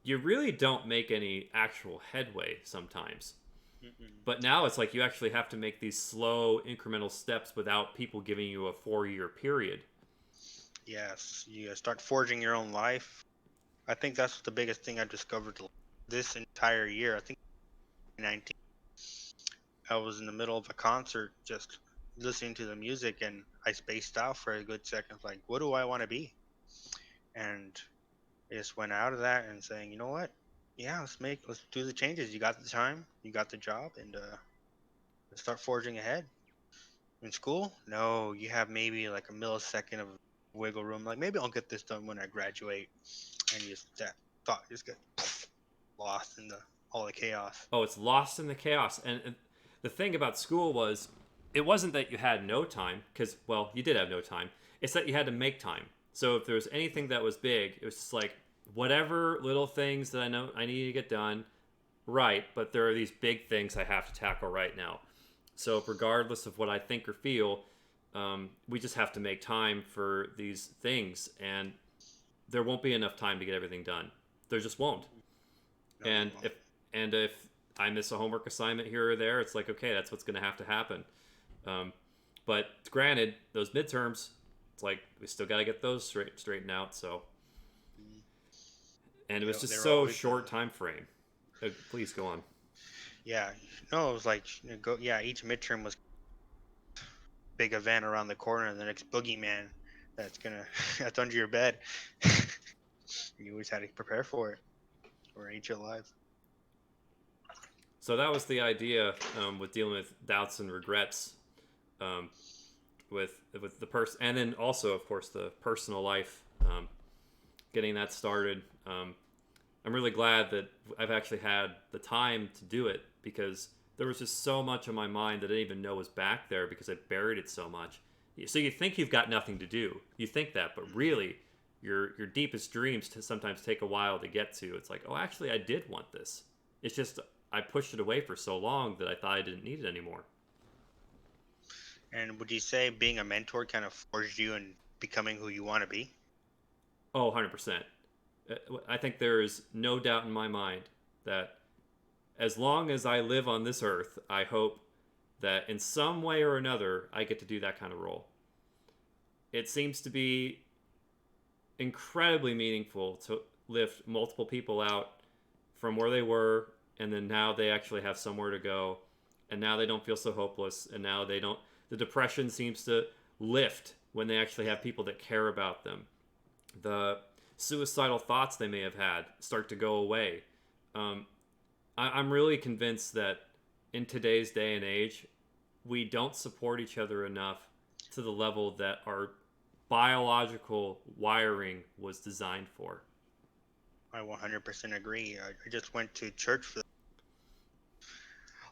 you really don't make any actual headway sometimes. Mm-mm. But now it's like you actually have to make these slow incremental steps without people giving you a 4 year period. Yes, you start forging your own life. I think that's the biggest thing I've discovered this entire year. I think 19, I was in the middle of a concert just listening to the music and I spaced out for a good second. Like, what do I want to be? And I just went out of that and saying, you know what? Yeah, let's do the changes. You got the time, you got the job, and let's start forging ahead. In school, no, you have maybe like a millisecond of wiggle room. Like maybe I'll get this done when I graduate, and you just that thought just get lost in the all the chaos. Oh, it's lost in the chaos. And the thing about school was, it wasn't that you had no time, because, well, you did have no time. It's that you had to make time. So if there was anything that was big, it was just like, whatever little things that I know I need to get done, right, but there are these big things I have to tackle right now. So regardless of what I think or feel, we just have to make time for these things, and there won't be enough time to get everything done. There just won't. No, you And won't. if I miss a homework assignment here or there, it's like, okay, that's what's going to have to happen. Um, but granted, those midterms, it's like we still got to get those straightened out. So, Mm. and it was just They're so always short time frame. Please go on. yeah. No, it was like go yeah. Each midterm was big event around the corner, the next boogeyman that's gonna that's under your bed. You always had to prepare for it or eat your life. So that was the idea with dealing with doubts and regrets, um, with the person, and then also, of course, the personal life, getting that started. I'm really glad that I've actually had the time to do it, because there was just so much on my mind that I didn't even know was back there because I buried it so much. So you think you've got nothing to do. You think that, but really, your deepest dreams sometimes take a while to get to. It's like, oh, actually, I did want this. It's just I pushed it away for so long that I thought I didn't need it anymore. And would you say being a mentor kind of forged you in becoming who you want to be? Oh, 100%. I think there is no doubt in my mind that as long as I live on this earth, I hope that in some way or another I get to do that kind of role. It seems to be incredibly meaningful to lift multiple people out from where they were, and then now they actually have somewhere to go, and now they don't feel so hopeless, and now they don't, the depression seems to lift when they actually have people that care about them. The suicidal thoughts they may have had start to go away. um, I'm really convinced that in today's day and age, we don't support each other enough to the level that our biological wiring was designed for. I 100% agree. I just went to church for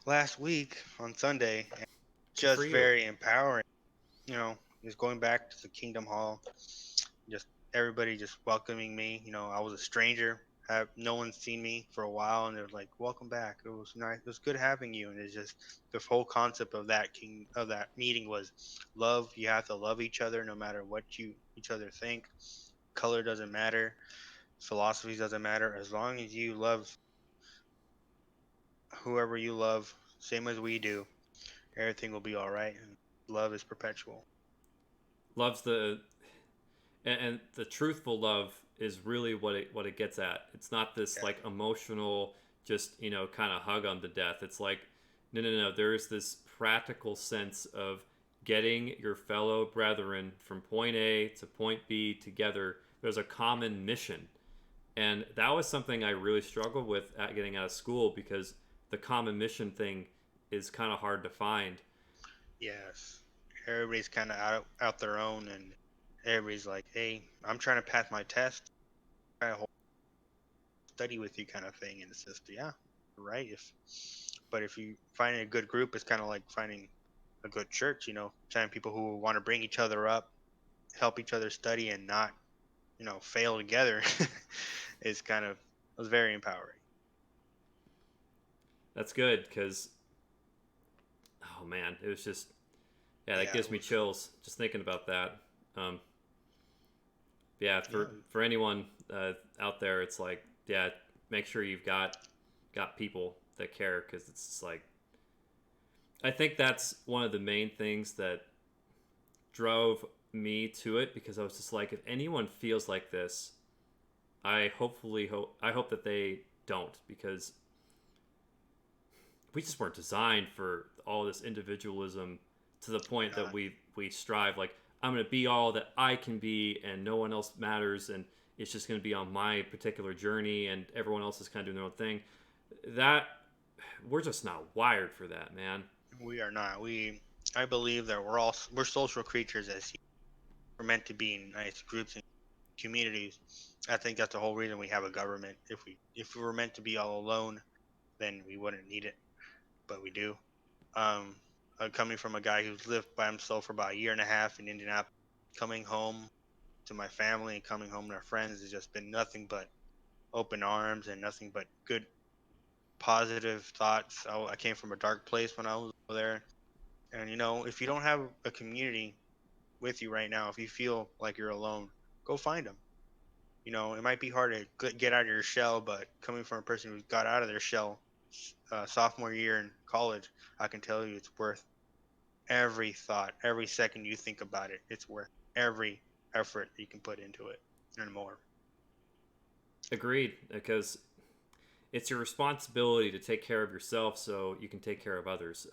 last week on Sunday, and Good for just you. very empowering. Just going back to the Kingdom Hall, just everybody just welcoming me. I was a stranger. No one's seen me for a while, and they're like, "Welcome back. It was nice. It was good having you." And it's just the whole concept of that meeting was love. You have to love each other, no matter what each other think. Color doesn't matter. Philosophies doesn't matter. As long as you love whoever you love, same as we do, everything will be all right. And love is perpetual. Love's and the truthful love is really what it gets at. It's not this Yeah. like emotional, just kind of hug on to death. It's like, no, no, no. There is this practical sense of getting your fellow brethren from point A to point B together. There's a common mission, and that was something I really struggled with at getting out of school, because the common mission thing is kind of hard to find. Yes. Everybody's kind of out their own, and everybody's like, "Hey, I'm trying to pass my test, trying to study with you," kind of thing. And it's just, yeah, right. But if you find a good group, it's kind of like finding a good church. Finding people who want to bring each other up, help each other study, and not, fail together. Is kind of it was very empowering. That's good, because oh man, it was just, yeah, that Yeah, gives it me was. chills just thinking about that. Um, Yeah, Yeah, for anyone out there, it's like, yeah, make sure you've got people that care, because it's just like, I think that's one of the main things that drove me to it, because I was just like, if anyone feels like this, I hope that they don't, because we just weren't designed for all this individualism to the point that God, we strive like, I'm going to be all that I can be and no one else matters, and it's just going to be on my particular journey and everyone else is kind of doing their own thing. That we're just not wired for that, man. we are not. I believe that we're social creatures as humans. We're meant to be in nice groups and communities. I think that's the whole reason we have a government. If we were meant to be all alone, then we wouldn't need it, but we do. Um, Coming from a guy who's lived by himself for about a year and a half in Indianapolis, coming home to my family and coming home to our friends has just been nothing but open arms and nothing but good, positive thoughts. I came from a dark place when I was there, and if you don't have a community with you right now, if you feel like you're alone, go find them. It might be hard to get out of your shell, but coming from a person who got out of their shell sophomore year in college, I can tell you it's worth every thought, every second you think about it. It's worth every effort you can put into it and more. Agreed, because it's your responsibility to take care of yourself so you can take care of others.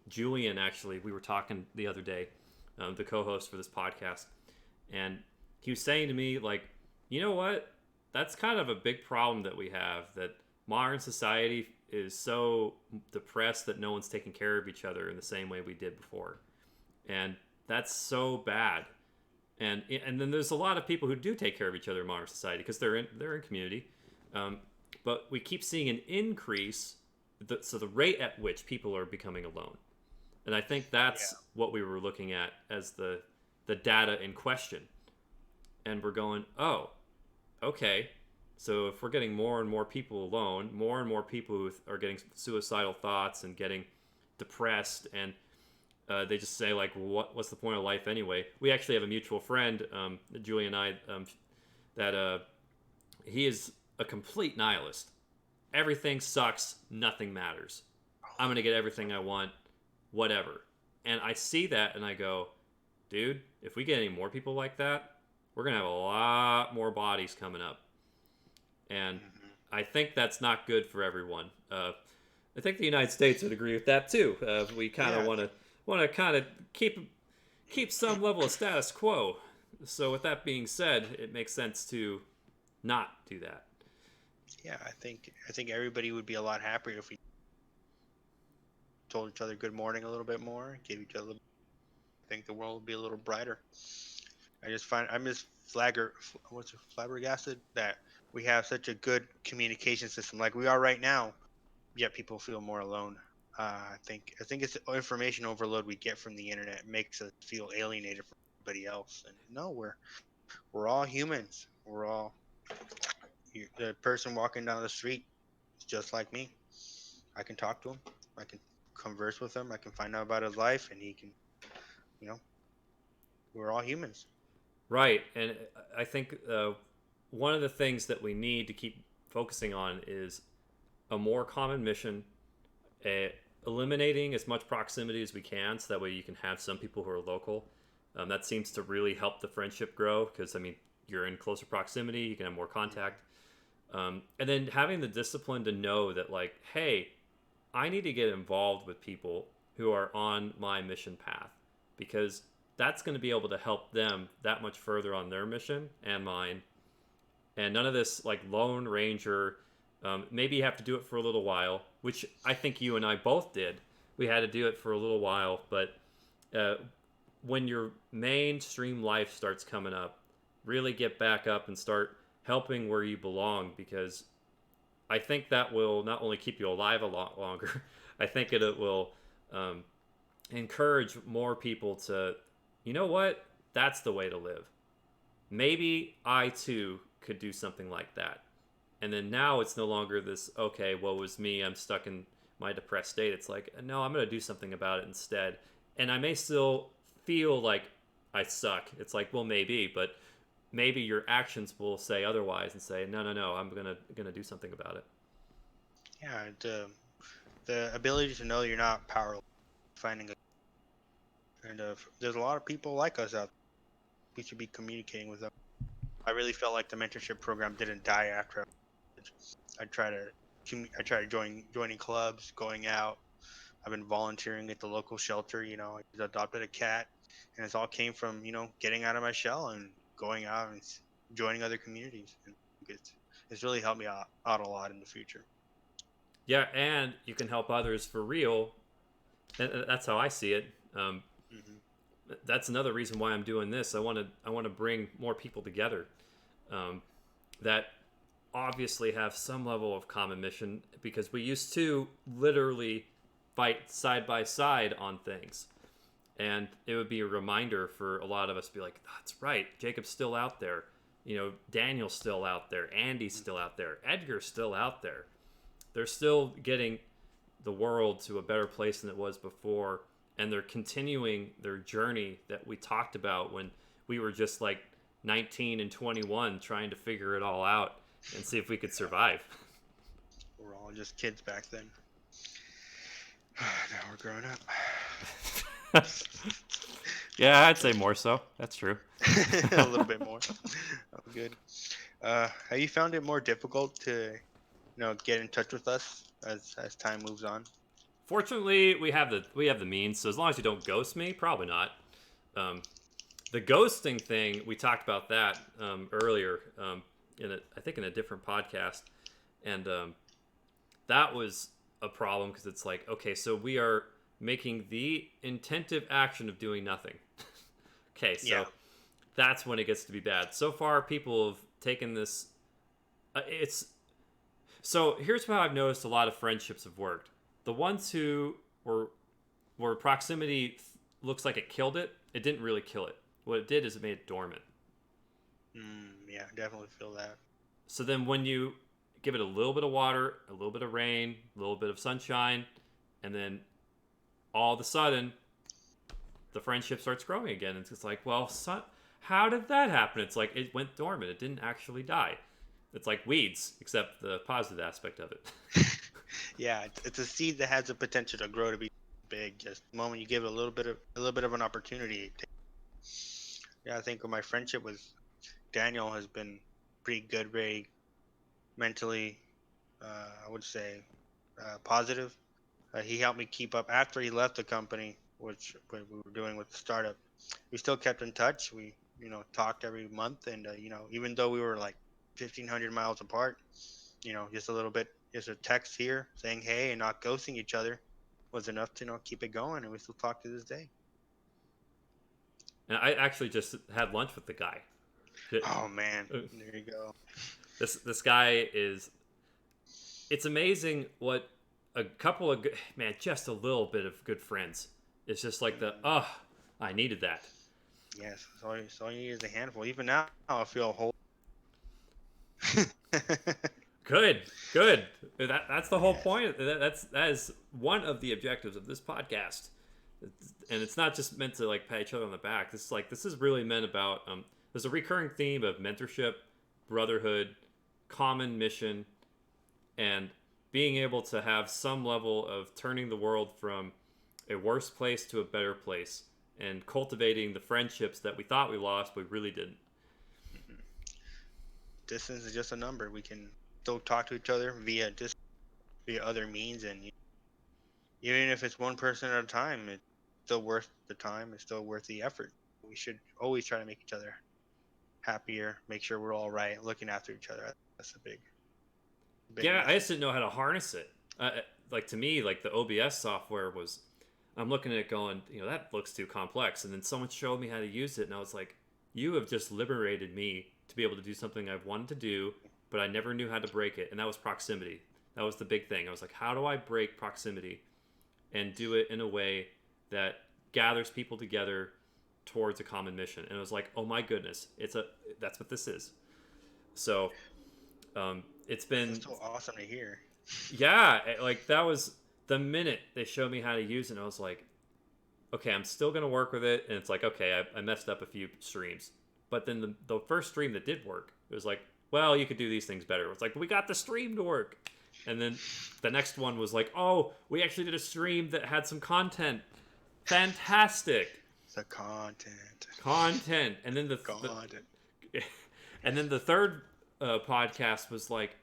Julian, actually, we were talking the other day, the co-host for this podcast, and he was saying to me, like, you know what? That's kind of a big problem that we have, that modern society is so depressed that no one's taking care of each other in the same way we did before. And that's so bad. And then there's a lot of people who do take care of each other in modern society because they're in community. Um, but we keep seeing an increase, so the rate at which people are becoming alone. And I think Yeah. that's what we were looking at as the data in question. And we're going, oh, okay. So if we're getting more and more people alone, more and more people who are getting suicidal thoughts and getting depressed, and they just say like, what's the point of life anyway? We actually have a mutual friend, Julie and I, that he is a complete nihilist. Everything sucks. Nothing matters. I'm gonna get everything I want, whatever. And I see that and I go, dude, if we get any more people like that, we're gonna have a lot more bodies coming up, and Hmm. I think that's not good for everyone. I think the United States would agree with that too. We kind of Yeah. want to kind of keep some level of status quo. So with that being said, it makes sense to not do that. Yeah. I think everybody would be a lot happier if we told each other good morning a little bit more, gave each other. I think the world would be a little brighter. I'm just flabbergasted that we have such a good communication system like we are right now, yet people feel more alone. I think it's the information overload we get from the internet makes us feel alienated from everybody else. And no, we're all humans. The person walking down the street is just like me. I can talk to him. I can converse with him. I can find out about his life, and he can. You know, we're all humans. Right, and I think one of the things that we need to keep focusing on is a more common mission, eliminating as much proximity as we can, so that way you can have some people who are local. That seems to really help the friendship grow, because I mean, you're in closer proximity, you can have more contact, and then having the discipline to know that, like, hey, I need to get involved with people who are on my mission path, because that's going to be able to help them that much further on their mission and mine. And none of this like Lone Ranger. Maybe you have to do it for a little while, which I think you and I both did. We had to do it for a little while, but uh, when your mainstream life starts coming up, really get back up and start helping where you belong, because I think that will not only keep you alive a lot longer, I think it will um, encourage more people to, you know what, that's the way to live. Maybe I too could do something like that. And then now it's no longer this, okay, woe is me, I'm stuck in my depressed state. It's like, no, I'm going to do something about it instead. And I may still feel like I suck. It's like, well, maybe, but maybe your actions will say otherwise and say, no, no, no, I'm gonna do something about it. Yeah, the ability to know you're not powerless, finding a and there's a lot of people like us out there. We should be communicating with them. I really felt like the mentorship program didn't die after I try to I try to joining clubs, going out. I've been volunteering at the local shelter. I adopted a cat, and it's all came from getting out of my shell and going out and joining other communities. And it's really helped me out a lot in the future. Yeah, and you can help others for real. And that's how I see it. Hmm. That's another reason why I'm doing this. I want to bring more people together um, that obviously have some level of common mission, because we used to literally fight side by side on things. And it would be a reminder for a lot of us to be like, that's right, Jacob's still out there. Daniel's still out there. Andy's still out there. Edgar's still out there. They're still getting the world to a better place than it was before. And they're continuing their journey that we talked about when we were just like 19 and 21 trying to figure it all out and see if we could survive. We're all just kids back then. Now we're growing up. Yeah, I'd say more so. That's true. A little bit more. Oh, good. Have you found it more difficult to, get in touch with us as time moves on? Fortunately, we have the means, so as long as you don't ghost me, probably not. Um, the ghosting thing, we talked about that earlier I think in a different podcast, and that was a problem because it's like, okay, so we are making the intentive action of doing nothing. Okay, Yeah. so that's when it gets to be bad. So far, people have taken this. It's so here's how I've noticed a lot of friendships have worked. The ones who where proximity looks like it killed it, it didn't really kill it. What it did is it made it dormant. Yeah, definitely feel that. So then when you give it a little bit of water, a little bit of rain, a little bit of sunshine, and then all of a sudden the friendship starts growing again. It's just like, well, how did that happen? It's like it went dormant. It didn't actually die. It's like weeds, except the positive aspect of it. Yeah, it's a seed that has the potential to grow to be big. Just the moment you give it a little bit of an opportunity. Yeah, I think my friendship with Daniel has been pretty good, very mentally, I would say, positive. He helped me keep up after he left the company, which we were doing with the startup. We still kept in touch. We, talked every month, and even though we were like 1,500 miles apart, just a little bit, just a text here saying hey and not ghosting each other was enough to keep it going, and we still talk to this day. And I actually just had lunch with the guy. Oh man, there you go. This guy is. It's amazing what a couple of good, man, just a little bit of good friends. It's just like I needed that. Yes, so all you need is a handful. Even now, I feel a whole. Good, good. That's the whole Yes. point. That is one of the objectives of this podcast, and it's not just meant to like pat each other on the back. This is really meant about. There's a recurring theme of mentorship, brotherhood, common mission, and being able to have some level of turning the world from a worse place to a better place, and cultivating the friendships that we thought we lost, but we really didn't. Distance is just a number. We can still talk to each other via other means, and even if it's one person at a time, it's still worth the time. It's still worth the effort. We should always try to make each other happier, make sure we're all right, looking after each other. That's a big Yeah, I message. just didn't know how to harness it. Like to me, like the OBS software was. I'm looking at it going, that looks too complex. And then someone showed me how to use it, and I was like, you have just liberated me to be able to do something I've wanted to do, but I never knew how to break it. And that was proximity. That was the big thing. I was like, how do I break proximity and do it in a way that gathers people together towards a common mission? And it was like, oh my goodness, that's what this is. So it's been, That's so awesome to hear. yeah, like that was the minute they showed me how to use it. And I was like, okay, I'm still gonna work with it. And it's like, okay, I messed up a few streams, But then the first stream that did work, it was like, well, you could do these things better. It's like, we got the stream to work. And then the next one was like, oh, we actually did a stream that had some content. Fantastic. The content. Content. And then and then the third podcast was like,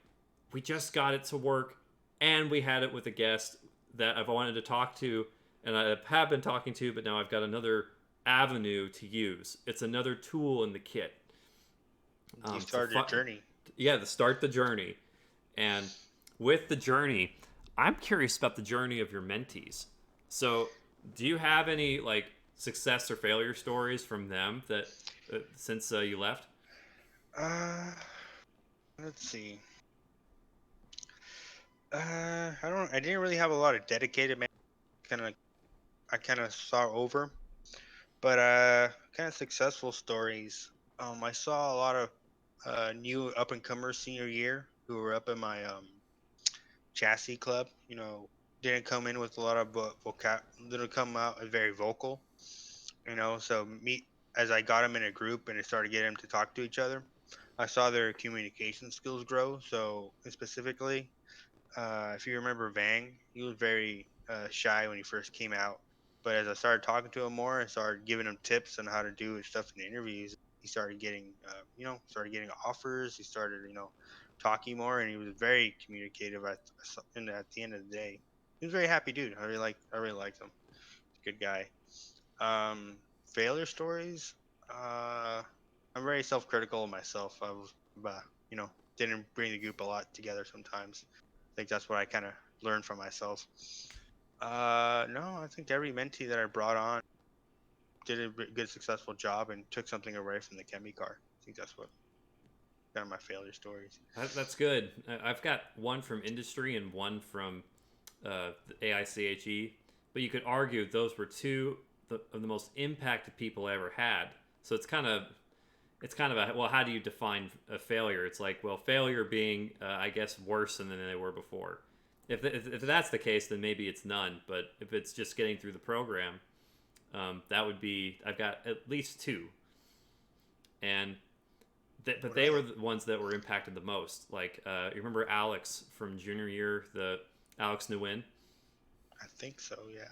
we just got it to work, and we had it with a guest that I've wanted to talk to, and I have been talking to, but now I've got another avenue to use. It's another tool in the kit. You started your journey. Yeah, to start the journey. And with the journey, I'm curious about the journey of your mentees. So, do you have any like success or failure stories from them that since you left? Let's see. I didn't really have a lot of dedicated men. I kind of saw over, but kind of successful stories. I saw a lot of new up and comers senior year who were up in my chassis club. You know, didn't come in with a lot of vocab. Didn't come out as very vocal. You know, so as I got them in a group and I started getting them to talk to each other, I saw their communication skills grow. So specifically, if you remember Vang, he was very shy when he first came out. But as I started talking to him more, I started giving him tips on how to do stuff in the interviews. He started getting, started getting offers. He started, talking more, and he was very communicative. At the end of the day, he was a very happy dude. I really liked him. He's a good guy. Failure stories. I'm very self-critical of myself. I was, didn't bring the group a lot together sometimes. I think that's what I kind of learned from myself. No, I think every mentee that I brought on did a good, successful job and took something away from the ChemE car. I think that's what kind of my failure stories. That's good. I've got one from industry and one from the AICHE, but you could argue those were two of the most impacted people I ever had. So it's kind of a, well, how do you define a failure? It's like, well, failure being, I guess, worse than they were before. If that's the case, then maybe it's none. But if it's just getting through the program, that would be, I've got at least two. And but they were the ones that were impacted the most. Like, you remember Alex from junior year, the Alex Nguyen? I think so, yeah.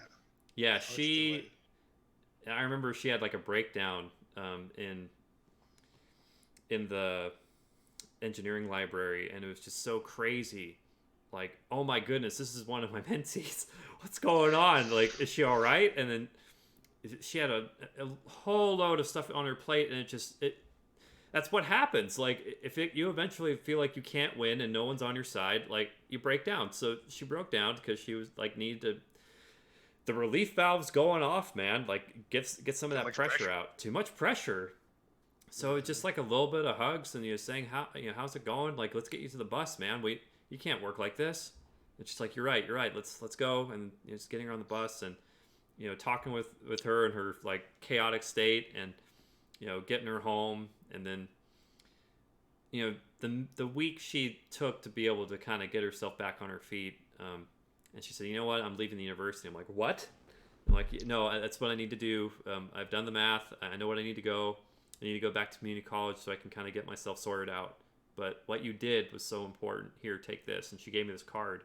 Yeah, I remember she had like a breakdown in the engineering library, and it was just so crazy. Like, oh my goodness, this is one of my mentees. What's going on? Like, is she all right? And then she had a whole load of stuff on her plate, and that's what happens. Like, if you eventually feel like you can't win and no one's on your side, like, you break down. So she broke down because she was like, the relief valve's going off, man. Like, get some of that pressure out. Too much pressure. So it's just like a little bit of hugs, and you're saying, how's it going? Like, let's get you to the bus, man. You can't work like this. It's just like, you're right. Let's go. And just getting her on the bus and, talking with her in her like chaotic state, and, getting her home. And then, the week she took to be able to kind of get herself back on her feet. And she said, you know what? I'm leaving the university. I'm like, what? I'm like, no, that's what I need to do. I've done the math. I know what I need to go. I need to go back to community college so I can kind of get myself sorted out. But what you did was so important. Here, take this. And she gave me this card.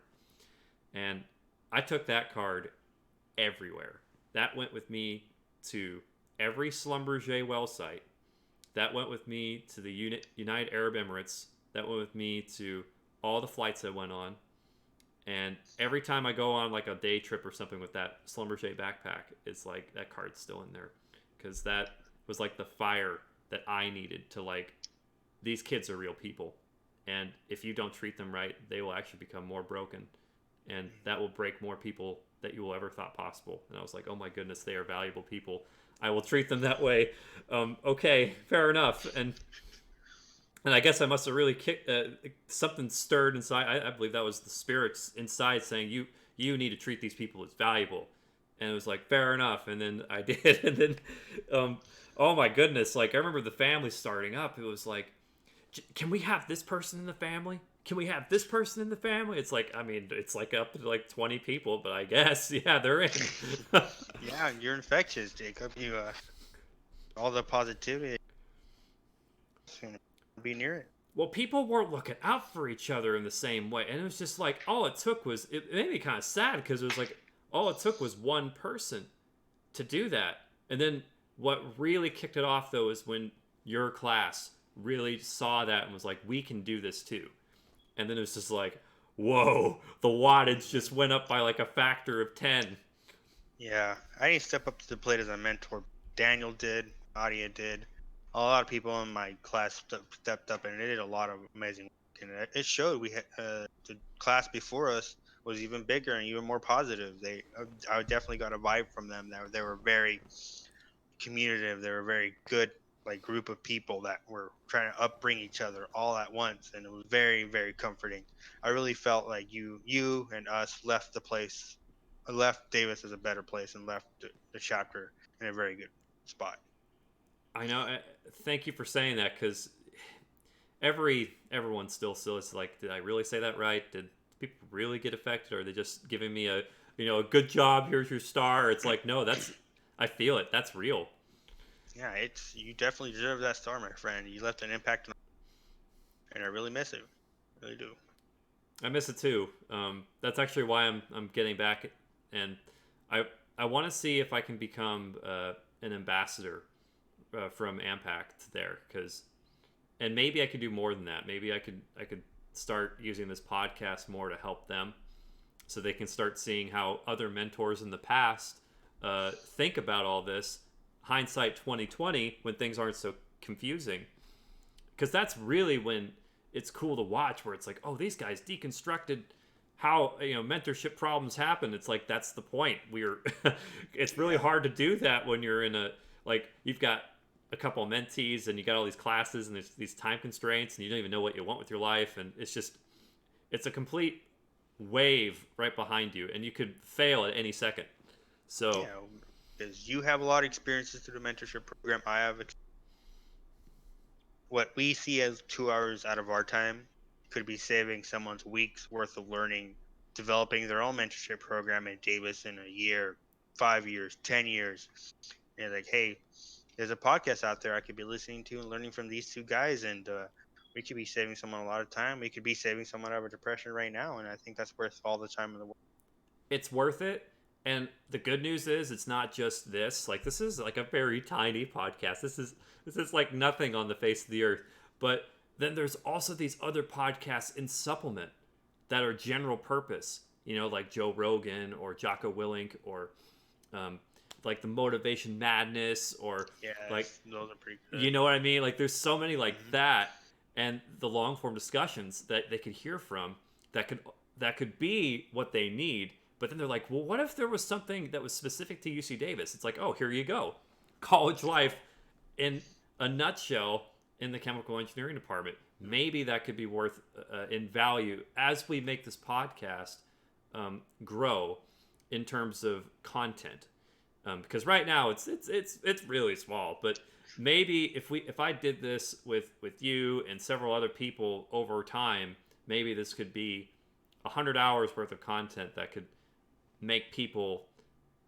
And I took that card everywhere. That went with me to every Schlumberger well site. That went with me to the United Arab Emirates. That went with me to all the flights I went on. And every time I go on like a day trip or something with that Schlumberger backpack, it's like that card's still in there. Because that was like the fire that I needed to, like, these kids are real people. And if you don't treat them right, they will actually become more broken. And that will break more people that you will ever thought possible. And I was like, oh my goodness, they are valuable people. I will treat them that way. Okay, fair enough. And I guess I must have really kicked, something stirred inside. I believe that was the spirits inside saying, you need to treat these people as valuable. And it was like, fair enough. And then I did. And then, oh my goodness. Like, I remember the family starting up. It was like, can we have this person in the family? Can we have this person in the family? It's like, I mean, it's like up to like 20 people, but I guess, yeah, they're in. Yeah, you're infectious, Jacob. You, all the positivity. you know, be near it. Well, people weren't looking out for each other in the same way, and it was just like all it took was it made me kind of sad because it was like all it took was one person to do that, and then what really kicked it off though is when your class really saw that and was like, we can do this too, and then it was just like, whoa, the wattage just went up by like a factor of 10. Yeah, I didn't step up to the plate as a mentor. Daniel did, Nadia did. A lot of people in my class stepped up and they did a lot of amazing work. And it showed we had the class before us was even bigger and even more positive. I definitely got a vibe from them that they were very communicative. They were very good, like group of people that were trying to upbring each other all at once, and it was very, very comforting. I really felt like you and us left the place, left Davis as a better place, and left the chapter in a very good spot. I know. Thank you for saying that because everyone still is like, did I really say that right? Did people really get affected, or are they just giving me a good job? Here's your star. It's like, no, that's I feel it. That's real. Yeah, it's you definitely deserve that star, my friend. You left an impact, and I really miss it. Really do. I miss it too. That's actually why I'm getting back, and I I want to see if I can become an ambassador from Ampact there, because and maybe I could do more than that. Maybe I could start using this podcast more to help them, so they can start seeing how other mentors in the past think about all this. Hindsight 2020, when things aren't so confusing, because that's really when it's cool to watch. Where it's like, oh, these guys deconstructed how mentorship problems happen. It's like that's the point. We're it's really Yeah. hard to do that when you're in a like you've got a couple of mentees and you got all these classes and there's these time constraints and you don't even know what you want with your life, and it's a complete wave right behind you and you could fail at any second. So Yeah, because you have a lot of experiences through the mentorship program. I have what we see as 2 hours out of our time could be saving someone's weeks worth of learning, developing their own mentorship program in Davis in a year, 5 years, 10 years. And like, hey, there's a podcast out there I could be listening to and learning from these two guys, and we could be saving someone a lot of time. We could be saving someone out of a depression right now, and I think that's worth all the time in the world. it's worth it. And the good news is it's not just this. Like this is like a very tiny podcast. This is like nothing on the face of the earth. But then there's also these other podcasts in supplement that are general purpose. Like Joe Rogan or Jocko Willink or um, like the Motivation Madness or like Yes, those are pretty good. you know what I mean? Like there's so many like Hmm. that, and the long form discussions that they could hear from that could be what they need. But then they're like, well, what if there was something that was specific to UC Davis? It's like, oh, here you go, college life in a nutshell in the chemical engineering department. Maybe that could be worth in value as we make this podcast grow in terms of content, because right now it's really small. But maybe if I did this with you and several other people over time, maybe this could be 100 hours worth of content that could make people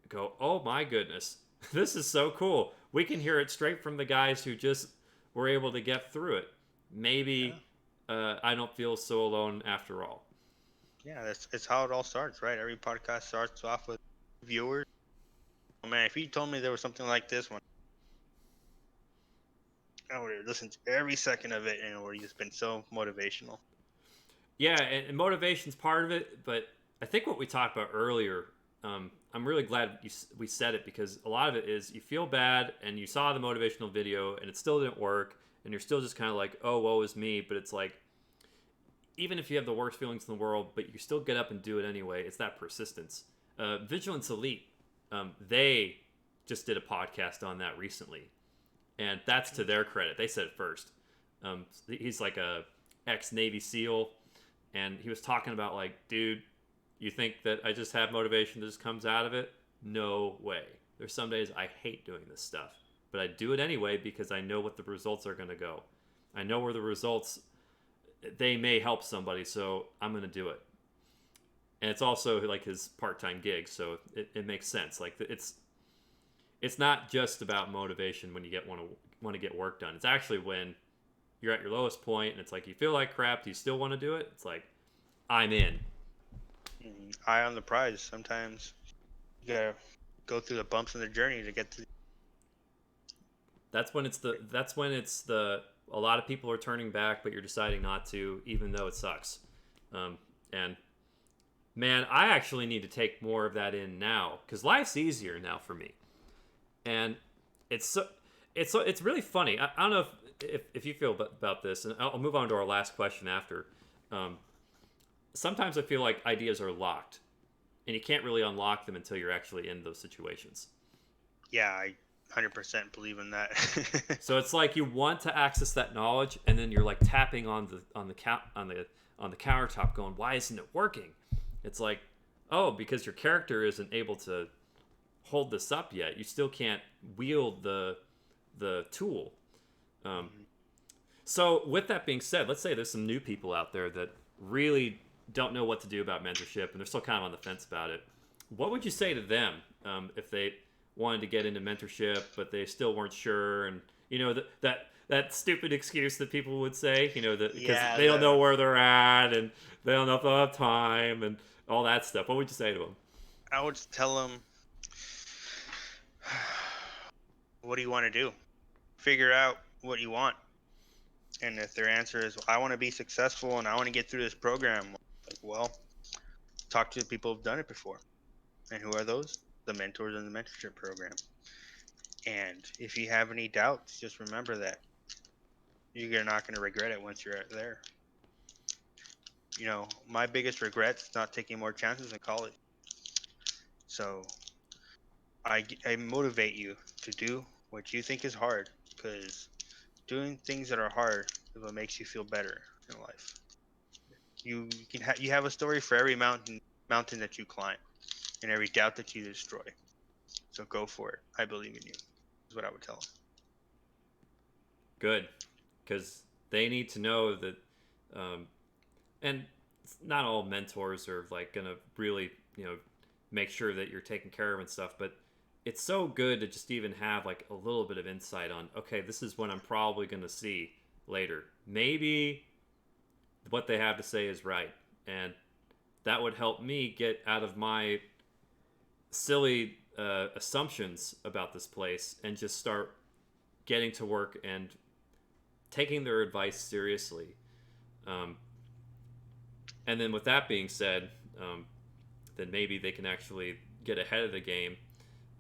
go, oh my goodness, this is so cool. We can hear it straight from the guys who just were able to get through it. Yeah, Maybe I don't feel so alone after all. yeah, that's it's how it all starts, right? Every podcast starts off with viewers. Oh man, if you told me there was something like this one, I would have listened to every second of it, and it would have just been so motivational. Yeah, and motivation's part of it, but I think what we talked about earlier, I'm really glad we said it, because a lot of it is you feel bad and you saw the motivational video and it still didn't work and you're still just kind of like, oh, woe is me. But it's like, even if you have the worst feelings in the world, but you still get up and do it anyway, it's that persistence. Vigilance Elite, they just did a podcast on that recently, and that's to their credit. They said it first. He's like a ex Navy SEAL, and he was talking about like, dude, you think that I just have motivation that just comes out of it? No way. There's some days I hate doing this stuff, but I do it anyway because I know what the results are going to go. I know where the results they may help somebody, so I'm going to do it. And it's also like his part-time gig, so it makes sense. Like it's not just about motivation when you want to get work done. It's actually when you're at your lowest point and it's like you feel like crap, do you still want to do it? It's like I'm in. Eye on the prize. Sometimes you gotta go through the bumps in the journey to get to. That's when it's the a lot of people are turning back, but you're deciding not to, even though it sucks. And man, I actually need to take more of that in now because life's easier now for me, and it's really funny. I don't know if you feel about this, and I'll move on to our last question after. Um, Sometimes I feel like ideas are locked, and you can't really unlock them until you're actually in those situations. Yeah, I 100% believe in that. So it's like you want to access that knowledge, and then you're like tapping on the countertop, going, "Why isn't it working?" It's like, oh, because your character isn't able to hold this up yet. You still can't wield the tool. Um, so with that being said, let's say there's some new people out there that really don't know what to do about mentorship, and they're still kind of on the fence about it. What would you say to them if they wanted to get into mentorship, but they still weren't sure, and that stupid excuse that people would say, that because Yeah, they don't know where they're at and they don't know if they'll have time and all that stuff. What would you say to them? I would tell them, what do you want to do? Figure out what you want. And if their answer is, I want to be successful and I want to get through this program, like, well, talk to the people who've done it before. And who are those? The mentors in the mentorship program. And if you have any doubts, just remember that you're not going to regret it once you're there. My biggest regret is not taking more chances in college. So I motivate you to do what you think is hard, because doing things that are hard is what makes you feel better in life. You have a story for every mountain that you climb and every doubt that you destroy. So go for it. I believe in you. Is what I would tell them. Good, because they need to know that, and not all mentors are like gonna really make sure that you're taken care of and stuff, but it's so good to just even have like a little bit of insight on, okay, this is what I'm probably gonna see later. Maybe what they have to say is right, and that would help me get out of my silly assumptions about this place and just start getting to work and taking their advice seriously. Um, and then with that being said, then maybe they can actually get ahead of the game.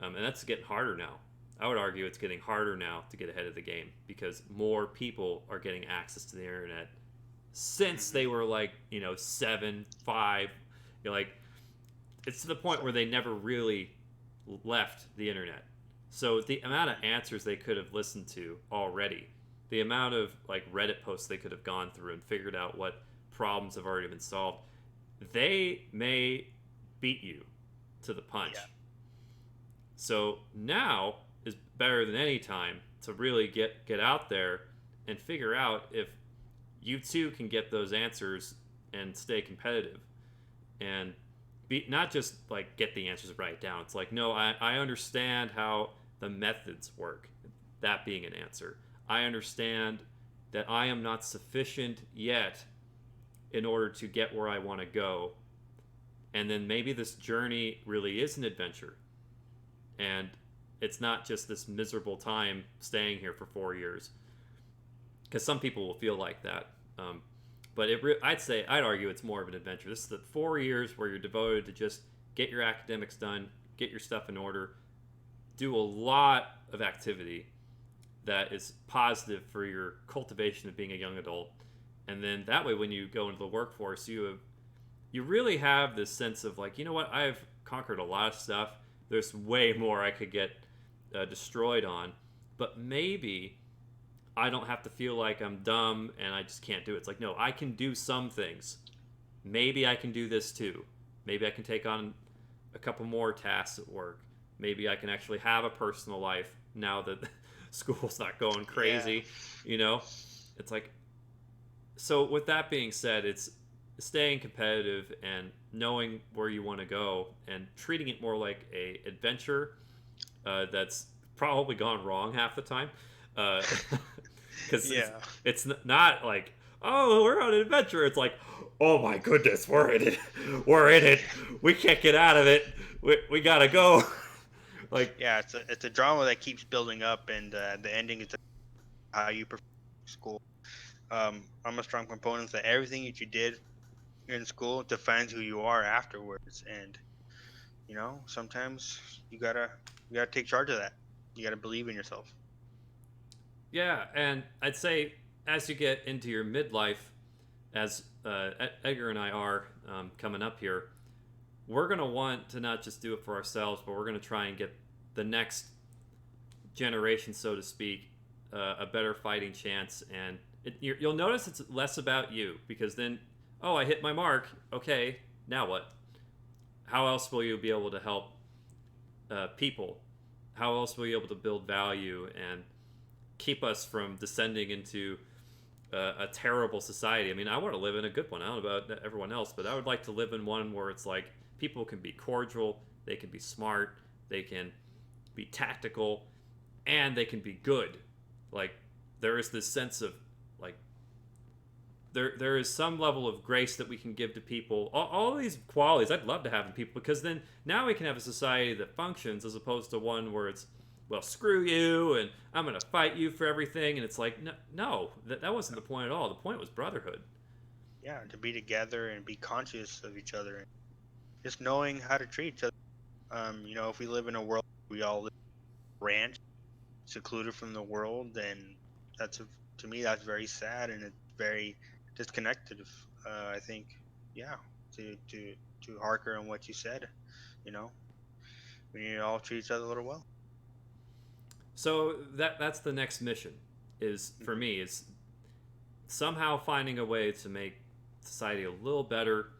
And that's getting harder now. I would argue it's getting harder now to get ahead of the game because more people are getting access to the internet since they were like, 7, 5. Like, it's to the point where they never really left the internet. So the amount of answers they could have listened to already, the amount of like Reddit posts they could have gone through and figured out what problems have already been solved, they may beat you to the punch. Yeah. So now is better than any time to really get out there and figure out if you too can get those answers and stay competitive and be not just like get the answers right down. It's like, no, I understand how the methods work, that being an answer. I understand that I am not sufficient yet in order to get where I want to go. And then maybe this journey really is an adventure. And it's not just this miserable time staying here for 4 years. Because some people will feel like that. But I'd argue it's more of an adventure. This is the 4 years where you're devoted to just get your academics done, get your stuff in order, do a lot of activity that is positive for your cultivation of being a young adult. And then that way, when you go into the workforce, you really have this sense of like, you know what, I've conquered a lot of stuff. There's way more I could get destroyed on, but maybe I don't have to feel like I'm dumb and I just can't do it. It's like, no, I can do some things. Maybe I can do this too. Maybe I can take on a couple more tasks at work. Maybe I can actually have a personal life now that school's not going crazy. Yeah. It's like, so with that being said, it's staying competitive and knowing where you want to go and treating it more like a adventure that's probably gone wrong half the time. Uh, because Yeah. it's not like, oh, we're on an adventure. It's like, oh my goodness, we're in it. We're in it. We can't get out of it. We gotta go. Like, Yeah, it's a drama that keeps building up, and the ending is how you perform in school. I'm a strong proponent that everything that you did in school defines who you are afterwards, and sometimes you gotta you gotta take charge of that. You gotta believe in yourself. yeah, and I'd say as you get into your midlife, as Edgar and I are coming up here, we're gonna want to not just do it for ourselves, but we're gonna try and get the next generation, so to speak, a better fighting chance. And you'll notice it's less about you because then, oh, I hit my mark. Okay, now what? How else will you be able to help people? How else will you be able to build value and keep us from descending into a terrible society? I mean, I want to live in a good one. I don't know about everyone else, but I would like to live in one where it's like people can be cordial, they can be smart, they can be tactical, and they can be good. Like there is this sense of like there is some level of grace that we can give to people. All these qualities I'd love to have in people because then now we can have a society that functions as opposed to one where it's well screw you and I'm gonna fight you for everything and it's like no that wasn't the point at all. The point was brotherhood. Yeah, to be together and be conscious of each other, and just knowing how to treat each other. If we live in a world where we all live ranch, secluded from the world, then to me that's very sad and it's very disconnected. I think, yeah, to harker on what you said, you know, we need to all treat each other a little well. So that's the next mission is for Hmm. me is somehow finding a way to make society a little better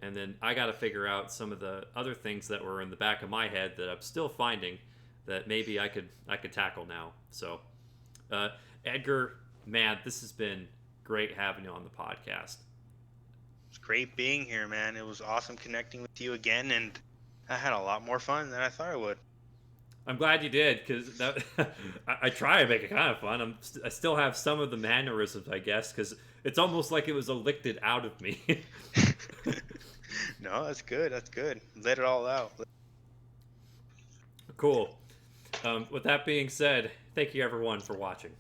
and then I got to figure out some of the other things that were in the back of my head that I'm still finding that maybe I could tackle now. So, uh, Edgar, man, this has been great having you on the podcast. It's great being here, man. It was awesome connecting with you again, and I had a lot more fun than I thought I would. I'm glad you did because that I try to make it kind of fun. I still have some of the mannerisms, I guess, because it's almost like it was elected out of me. No, that's good. That's good. Let it all out. Cool. With that being said, thank you everyone for watching.